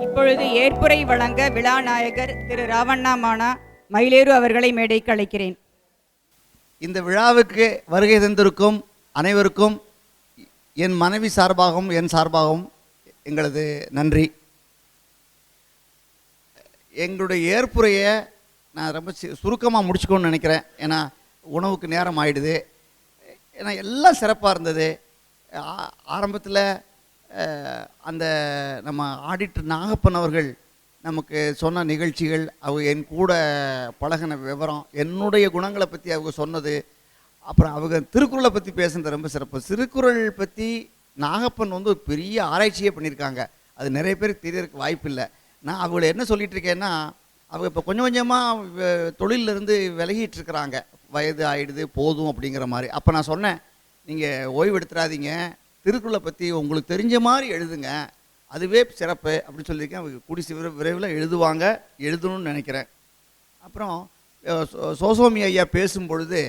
இப்பொழுது ஏற்புரை வழங்க விழாநாயகர் திரு ராவண்ணா மானா மயிலேறு அவர்களை மேடைக்கு அழைக்கிறேன். இந்த விழாவுக்கு வருகை தந்திருக்கும் அனைவருக்கும் என் மனைவி சார்பாகவும் என் சார்பாகவும் எங்களது நன்றி. எங்களுடைய ஏற்புரையை நான் ரொம்ப சுருக்கமாக முடிச்சுக்கணும்னு நினைக்கிறேன். ஏன்னா உணவுக்கு நேரம் ஆயிடுது. ஏன்னா எல்லாம் சிறப்பாக இருந்தது. ஆரம்பத்தில் அந்த நம்ம ஆடிட்டர் நாகப்பன் அவர்கள் நமக்கு சொன்ன நிகழ்ச்சிகள், அவங்க என் கூட பழகின விவரம், என்னுடைய குணங்களை பற்றி அவங்க சொன்னது, அப்புறம் அவங்க திருக்குறளை பற்றி பேசுனது ரொம்ப சிறப்பு. திருக்குறள் பற்றி நாகப்பன் வந்து ஒரு பெரிய ஆராய்ச்சியே பண்ணியிருக்காங்க. அது நிறைய பேருக்கு தெரியறதுக்கு வாய்ப்பு இல்லை. நான் அவங்கள என்ன சொல்லிட்டு இருக்கேன்னா, அவங்க இப்போ கொஞ்சம் கொஞ்சமாக தொழிலிருந்து விலகிட்டு இருக்கிறாங்க. வயது ஆயிடுது போதும் அப்படிங்கிற மாதிரி. அப்போ நான் சொன்னேன், நீங்கள் ஓய்வு எடுத்துடாதீங்க, திருக்குறளை பற்றி உங்களுக்கு தெரிஞ்ச மாதிரி எழுதுங்க, அதுவே சிறப்பு அப்படின்னு சொல்லியிருக்கேன். அவங்க கூடி விரைவில் எழுதுவாங்க, எழுதணும்னு நினைக்கிறேன். அப்புறம் சோசோமி ஐயா பேசும்பொழுது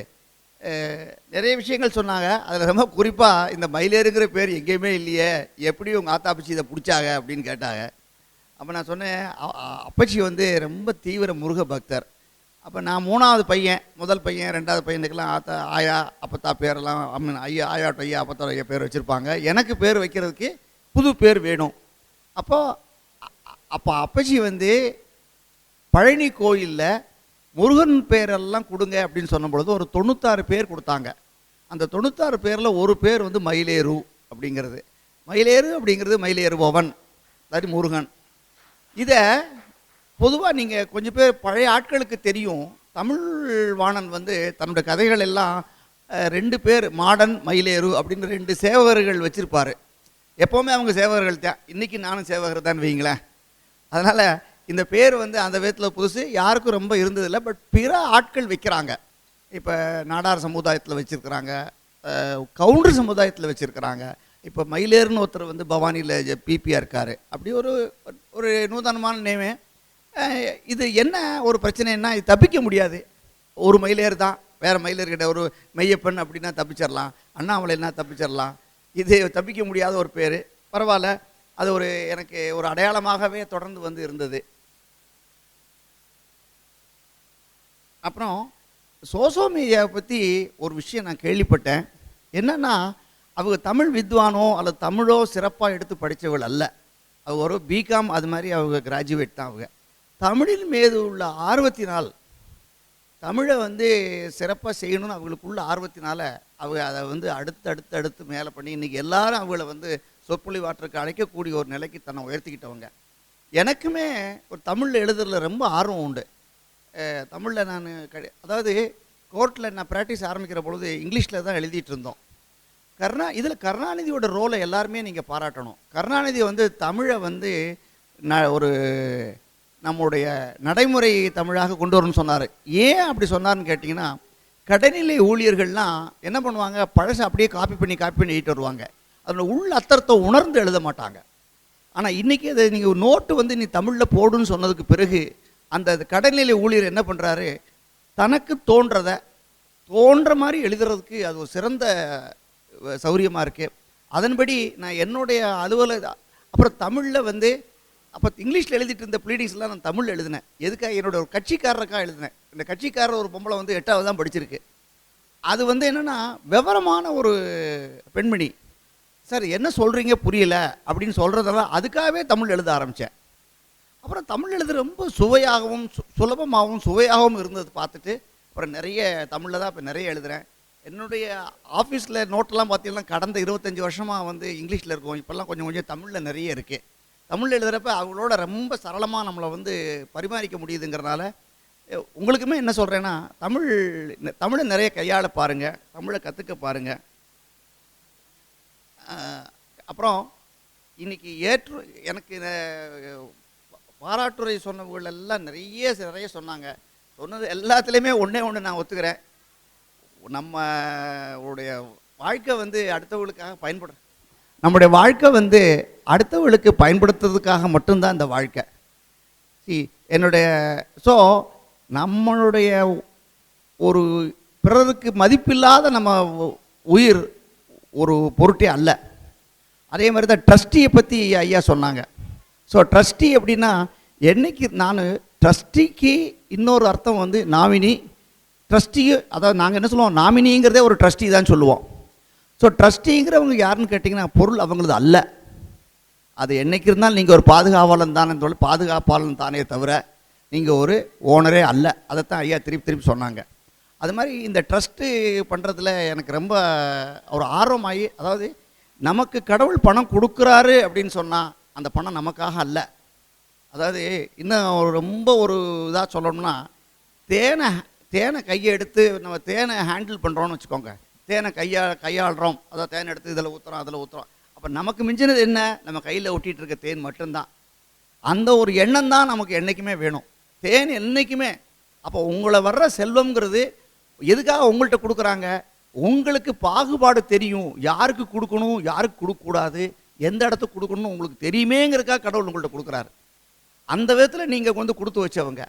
நிறைய விஷயங்கள் சொன்னாங்க. அதில் ரொம்ப குறிப்பாக இந்த மயிலேறுங்கிற பேர் எங்கேயுமே இல்லையே, எப்படி உங்கள் ஆத்தாப்பச்சி இதை பிடிச்சாங்க அப்படின்னு கேட்டாங்க. அப்போ நான் சொன்னேன், அப்பச்சி வந்து ரொம்ப தீவிர முருக பக்தர். அப்போ நான் 3வது பையன், முதல் பையன் 2வது பையனுக்கெல்லாம் ஆத்தா ஆயா அப்பத்தா பேரெல்லாம் ஐயா ஆயாட்ட ஐயா அப்பத்தா ஐயா பேர் வச்சுருப்பாங்க. எனக்கு பேர் வைக்கிறதுக்கு புது பேர் வேணும். அப்போ அப்பச்சி வந்து பழனி கோயிலில் முருகன் பேரெல்லாம் கொடுங்க அப்படின்னு சொன்ன பொழுது ஒரு 96 பேர் கொடுத்தாங்க. அந்த 96 பேரில் ஒரு பேர் வந்து மயிலேறு அப்படிங்கிறது. மயிலேறு அப்படிங்கிறது மயிலேறுபவன், அதாவது முருகன். இதை பொதுவாக நீங்கள் கொஞ்சம் பேர் பழைய ஆட்களுக்கு தெரியும். தமிழ்வாணன் வந்து தன்னுடைய கதைகள் எல்லாம் 2 பேர், மாடன் மயிலேறு அப்படின்னு 2 சேவகர்கள் வச்சுருப்பார். எப்போவுமே அவங்க சேவகர்கள் தான். இன்றைக்கி நானும் சேவகர் தான் வைங்களேன். அதனால் இந்த பேர் வந்து அந்த விதத்தில் புதுசு, யாருக்கும் ரொம்ப இருந்ததில்லை. பட் பிற ஆட்கள் வைக்கிறாங்க. இப்போ நாடார் சமுதாயத்தில் வச்சுருக்கிறாங்க, கவுண்டர் சமுதாயத்தில் வச்சுருக்கிறாங்க. இப்போ மயிலேறுன்னு ஒருத்தர் வந்து பவானியில் பிபியாக இருக்கார். அப்படி ஒரு நூதனமான நேமே. இது என்ன ஒரு பிரச்சனைன்னா, இது தப்பிக்க முடியாது. ஒரு மயிலேறு தான், வேறு மயிலேறு கிட்ட ஒரு மெய்யப்பன் அப்படின்னா தப்பிச்சிடலாம், அண்ணாமலைன்னா தப்பிச்சிடலாம். இது தப்பிக்க முடியாத ஒரு பேர். பரவாயில்ல, அது எனக்கு ஒரு அடையாளமாகவே தொடர்ந்து வந்து இருந்தது. அப்புறம் சோசோமியை பற்றி ஒரு விஷயம் நான் கேள்விப்பட்டேன். என்னென்னா, அவங்க தமிழ் வித்வானோ அல்லது தமிழோ சிறப்பாக எடுத்து படித்தவள் அல்ல. அவங்க ஒரு பிகாம் அது மாதிரி அவங்க கிராஜுவேட் தான். அவங்க தமிழின் மீது உள்ள ஆர்வத்தினால், தமிழை வந்து சிறப்பாக செய்யணும்னு அவங்களுக்குள்ள ஆர்வத்தினால அவங்க அதை வந்து அடுத்து மேலே பண்ணி இன்றைக்கி எல்லாரும் அவங்கள வந்து சொற்பொழிவாற்றக்கு அழைக்கக்கூடிய ஒரு நிலைக்கு தன்னை உயர்த்திக்கிட்டவங்க. எனக்குமே ஒரு தமிழில் எழுதுறதுல ரொம்ப ஆர்வம் உண்டு. தமிழில் நான் அதாவது கோர்ட்டில் நான் ப்ராக்டிஸ் ஆரம்பிக்கிற பொழுது இங்கிலீஷில் தான் எழுதிட்டு இருந்தோம். இதில் கருணாநிதியோட ரோலை எல்லாருமே நீங்கள் பாராட்டணும். கருணாநிதி வந்து தமிழை வந்து ஒரு நம்முடைய நடைமுறை தமிழாக கொண்டு வரணும்னு சொன்னார். ஏன் அப்படி சொன்னார்னு கேட்டிங்கன்னா, கடைநிலை ஊழியர்கள்லாம் என்ன பண்ணுவாங்க, பழசை அப்படியே காப்பி பண்ணி எழுதிட்டு வருவாங்க. அதில் உள்ள அர்த்தத்தை உணர்ந்து எழுத மாட்டாங்க. ஆனால் இன்றைக்கி அதை நீங்கள் நோட்டு வந்து நீ தமிழில் போடுன்னு சொன்னதுக்கு பிறகு அந்த கடைநிலை ஊழியர் என்ன பண்ணுறாரு, தனக்கு தோன்ற மாதிரி எழுதுறதுக்கு அது ஒரு சிறந்த சௌரியமாக இருக்குது. அதன்படி நான் என்னுடைய அப்புறம் தமிழில் வந்து அப்போ இங்கிலீஷில் எழுதிட்டு இருந்த ப்ளீடிங்ஸ்லாம் நான் தமிழில் எழுதினேன். எதுக்காக, என்னோட ஒரு கட்சிக்காரருக்காக எழுதினேன். இந்த கட்சிக்காரர் ஒரு பொம்பளை வந்து 8வது தான் படிச்சிருக்கு. அது வந்து என்னென்னா, விவரமான ஒரு பெண்மணி. சார் என்ன சொல்கிறீங்க புரியல அப்படின்னு சொல்கிறதெல்லாம் அதுக்காகவே தமிழ் எழுத ஆரம்பித்தேன். அப்புறம் தமிழ் எழுத ரொம்ப சுவையாகவும் சுலபமாகவும் சுவையாகவும் இருந்தது பார்த்துட்டு அப்புறம் நிறைய தமிழில் தான் இப்போ நிறைய எழுதுகிறேன். என்னுடைய ஆஃபீஸில் நோட்டெல்லாம் பார்த்தீங்கன்னா கடந்த 25 வருஷமாக வந்து இங்கிலீஷில் இருக்கும். இப்போல்லாம் கொஞ்சம் தமிழில் நிறைய இருக்குது. தமிழ் எழுதுகிறப்ப அவங்களோட ரொம்ப சரளமாக நம்மளை வந்து பரிமாறிக்க முடியுதுங்கிறனால உங்களுக்குமே என்ன சொல்கிறேன்னா, தமிழை நிறைய கையாள பாருங்கள், தமிழை கற்றுக்க பாருங்கள். அப்புறம் இன்றைக்கி எனக்கு பாராட்டுரை சொன்னவர்கள் எல்லாம் நிறைய சொன்னாங்க. சொன்னது எல்லாத்துலேயுமே ஒன்று நான் ஒத்துக்கிறேன். நம்மளுடைய வாழ்க்கை வந்து அடுத்தவர்களுக்காக நம்முடைய வாழ்க்கை வந்து அடுத்தவர்களுக்கு பயன்படுத்துறதுக்காக மட்டும்தான் இந்த வாழ்க்கை. நம்மளுடைய ஒரு பிறருக்கு மதிப்பில்லாத நம்ம உயிர் ஒரு பொருட்டே அல்ல. அதே மாதிரி தான் ட்ரஸ்டியை பற்றி ஐயா சொன்னாங்க. ட்ரஸ்டி அப்படின்னா, என்னைக்கு நான் ட்ரஸ்டிக்கு இன்னொரு அர்த்தம் வந்து நாமினி. ட்ரஸ்டி, அதாவது நாங்கள் என்ன சொல்லுவோம், நாமினிங்கிறதே ஒரு ட்ரஸ்டி தான் சொல்லுவோம். ட்ரஸ்டிங்கிறவங்க யாருன்னு கேட்டிங்கன்னா, பொருள் அவங்களது அல்ல. அது என்றைக்கு இருந்தாலும் நீங்கள் ஒரு பாதுகாவலன் தானே, பாதுகாப்பாளன் தானே தவிர நீங்கள் ஒரு ஓனரே அல்ல. அதைத்தான் ஐயா திருப்பி சொன்னாங்க. அது மாதிரி இந்த ட்ரஸ்ட்டு பண்ணுறதுல எனக்கு ரொம்ப ஒரு ஆர்வமாகி, அதாவது நமக்கு கடவுள் பணம் கொடுக்குறாரு அப்படின்னு சொன்னால் அந்த பணம் நமக்காக அல்ல. அதாவது இன்னும் ரொம்ப இதாக சொல்லணும்னா, தேனை கையை எடுத்து நம்ம தேனை ஹேண்டில் பண்ணுறோன்னு வச்சுக்கோங்க, தேனை கையாளுறோம், அதான் தேனை எடுத்து இதில் ஊற்றுறோம் அதில் ஊற்றுறோம். அப்போ நமக்கு மிஞ்சினது என்ன? நம்ம கையில் ஒட்டிகிட்டு இருக்க தேன் மட்டும்தான். அந்த ஒரு எண்ணம் தான் நமக்கு என்றைக்குமே வேணும், தேன் என்றைக்குமே. அப்போ உங்களை வர்ற செல்வம்ங்கிறது எதுக்காக உங்கள்கிட்ட கொடுக்குறாங்க? உங்களுக்கு பாகுபாடு தெரியும், யாருக்கு கொடுக்கணும் யாருக்கு கொடுக்கக்கூடாது, எந்த இடத்துக்கு கொடுக்கணும்னு உங்களுக்கு தெரியுமேங்கிறதுக்காக கடவுள் உங்கள்கிட்ட கொடுக்குறாரு. அந்த விதத்தில் நீங்கள் வந்து கொடுத்து வச்சவங்க.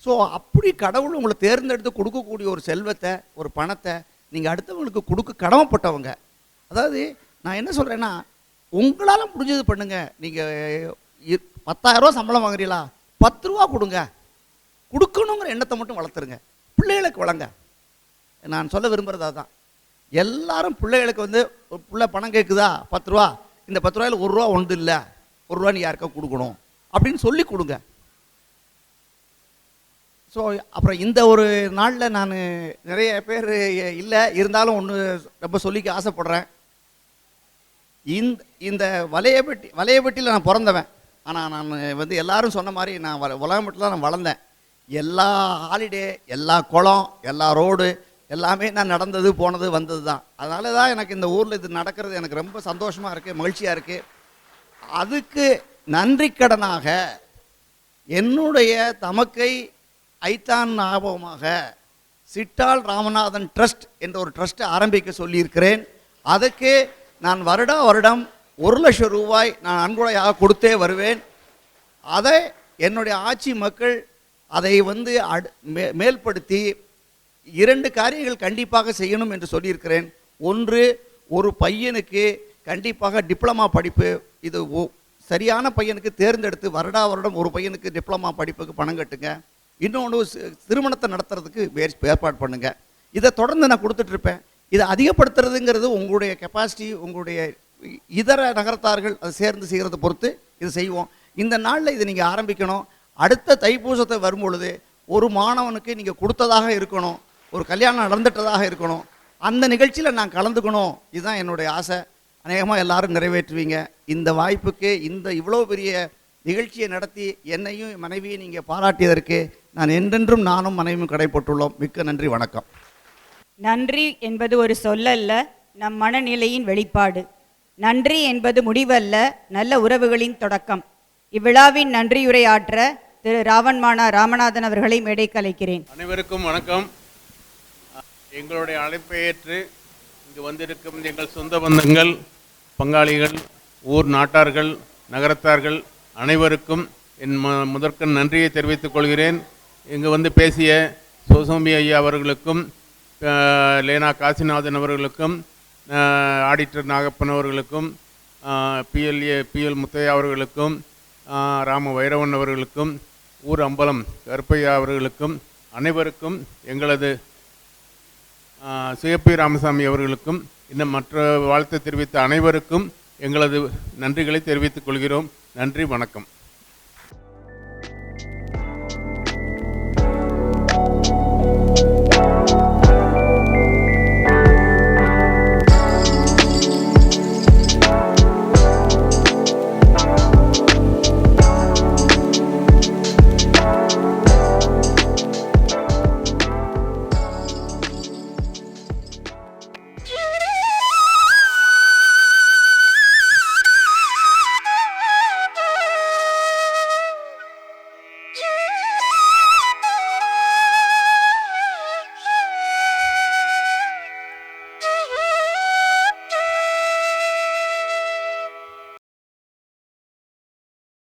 ஸோ அப்படி கடவுள் உங்களை தேர்ந்தெடுத்து கொடுக்கக்கூடிய ஒரு செல்வத்தை, ஒரு பணத்தை நீங்கள் அடுத்தவங்களுக்கு கொடுக்க கடமைப்பட்டவங்க. அதாவது நான் என்ன சொல்கிறேன்னா, உங்களால் முடிஞ்சது பண்ணுங்கள். நீங்கள் 10,000 ரூபா சம்பளம் வாங்குறீங்களா, 10 ரூபா கொடுங்க. கொடுக்கணுங்கிற எண்ணத்தை மட்டும் வளர்த்துருங்க, பிள்ளைகளுக்கு வளங்க. நான் சொல்ல விரும்புகிறது அதுதான். எல்லாரும் பிள்ளைகளுக்கு வந்து ஒரு பிள்ளை பணம் கேட்குதா, 10 ரூபா, இந்த 10 ரூபாயில் 1 ரூபா ஒன்று இல்லை, 1 ரூபா நீ யாருக்கா கொடுக்கணும் அப்படின்னு சொல்லி கொடுங்க. ஸோ அப்புறம் இந்த ஒரு நாளில் நான் நிறைய பேர் இல்லை, இருந்தாலும் ஒன்று ரொம்ப சொல்லிக்க ஆசைப்படுறேன். இந்த வலையபட்டியில் நான் பிறந்தவன். ஆனால் நான் வந்து எல்லாரும் சொன்ன மாதிரி நான் உலகமட்டில் தான் நான் வளர்ந்தேன். எல்லா ஹாலிடே, எல்லா குளம், எல்லா ரோடு எல்லாமே நான் நடந்தது போனது வந்தது தான். அதனால தான் எனக்கு இந்த ஊரில் இது நடக்கிறது எனக்கு ரொம்ப சந்தோஷமாக இருக்குது, மகிழ்ச்சியாக இருக்குது. அதுக்கு நன்றி கடனாக என்னுடைய தமக்கை ஐத்தான் ஞாபகமாக சிட்டால் ராமநாதன் ட்ரஸ்ட் என்ற ஒரு ட்ரஸ்ட்டை ஆரம்பிக்க சொல்லியிருக்கிறேன். அதுக்கு நான் வருடம் 1,00,000 ரூபாய் நான் நன்கொடையாக கொடுத்தே வருவேன். அதை என்னுடைய ஆட்சி மக்கள் அதை வந்து மேல்படுத்தி 2 காரியங்கள் கண்டிப்பாக செய்யணும் என்று சொல்லியிருக்கிறேன். ஒன்று, ஒரு பையனுக்கு கண்டிப்பாக டிப்ளமா படிப்பு, இது சரியான பையனுக்கு தேர்ந்தெடுத்து வருடம் ஒரு பையனுக்கு டிப்ளமா படிப்புக்கு பணம் கட்டுங்க. இன்னொன்று, திருமணத்தை நடத்துறதுக்கு ஏற்பாடு பண்ணுங்க. இதை தொடர்ந்து நான் கொடுத்துட்ருப்பேன். இதை அதிகப்படுத்துறதுங்கிறது உங்களுடைய கெப்பாசிட்டி, உங்களுடைய இதர நகரத்தார்கள் அதை சேர்ந்து செய்கிறத பொறுத்து இது செய்வோம். இந்த நாளில் இதை நீங்கள் ஆரம்பிக்கணும். அடுத்த தைப்பூசத்தை வரும்பொழுது ஒரு மாணவனுக்கு நீங்கள் கொடுத்ததாக இருக்கணும், ஒரு கல்யாணம் நடந்துட்டதாக இருக்கணும், அந்த நிகழ்ச்சியில் நான் கலந்துக்கணும். இதுதான் என்னுடைய ஆசை. அநேகமாக எல்லாரும் நிறைவேற்றுவீங்க. இந்த வாய்ப்புக்கு, இந்த இவ்வளோ பெரிய நிகழ்ச்சியை நடத்தி என்னையும் மனைவியை நீங்கள் பாராட்டியதற்கு நான் என்றென்றும் நானும் மனைவியும் கடைப்பட்டுள்ளோம். மிக்க நன்றி, வணக்கம். நன்றி என்பது ஒரு சொல்லல்ல, நம் மனநிலையின் வெளிப்பாடு. நன்றி என்பது முடிவல்ல, நல்ல உறவுகளின் தொடக்கம். இவ்விழாவின் நன்றியுரை ஆற்ற திரு ராவன்மானா ராமநாதன் அவர்களை மேடைக்கு அழைக்கிறேன். அனைவருக்கும் வணக்கம். எங்களுடைய அழைப்பை ஏற்று இங்கு வந்திருக்கும் எங்கள் சொந்த பந்தங்கள், பங்காளிகள், ஊர் நாட்டார்கள், நகரத்தார்கள் அனைவருக்கும் என் முதற்கண் நன்றியை தெரிவித்துக் கொள்கிறேன். இங்கு வந்து பேசிய சோசோமி ஐயா அவர்களுக்கும், லேனா காசிநாதன் அவர்களுக்கும், ஆடிட்டர் நாகப்பன் அவர்களுக்கும், பிஎல் முத்தையா அவர்களுக்கும், ராம வைரவன் அவர்களுக்கும், ஊர் அம்பலம் கருப்பையா அவர்களுக்கும், அனைவருக்கும், எங்களது சிவப்பி ராமசாமி அவர்களுக்கும், இன்னும் மற்ற வாழ்த்து தெரிவித்த அனைவருக்கும் எங்களது நன்றிகளை தெரிவித்துக் கொள்கிறோம். நன்றி, வணக்கம்.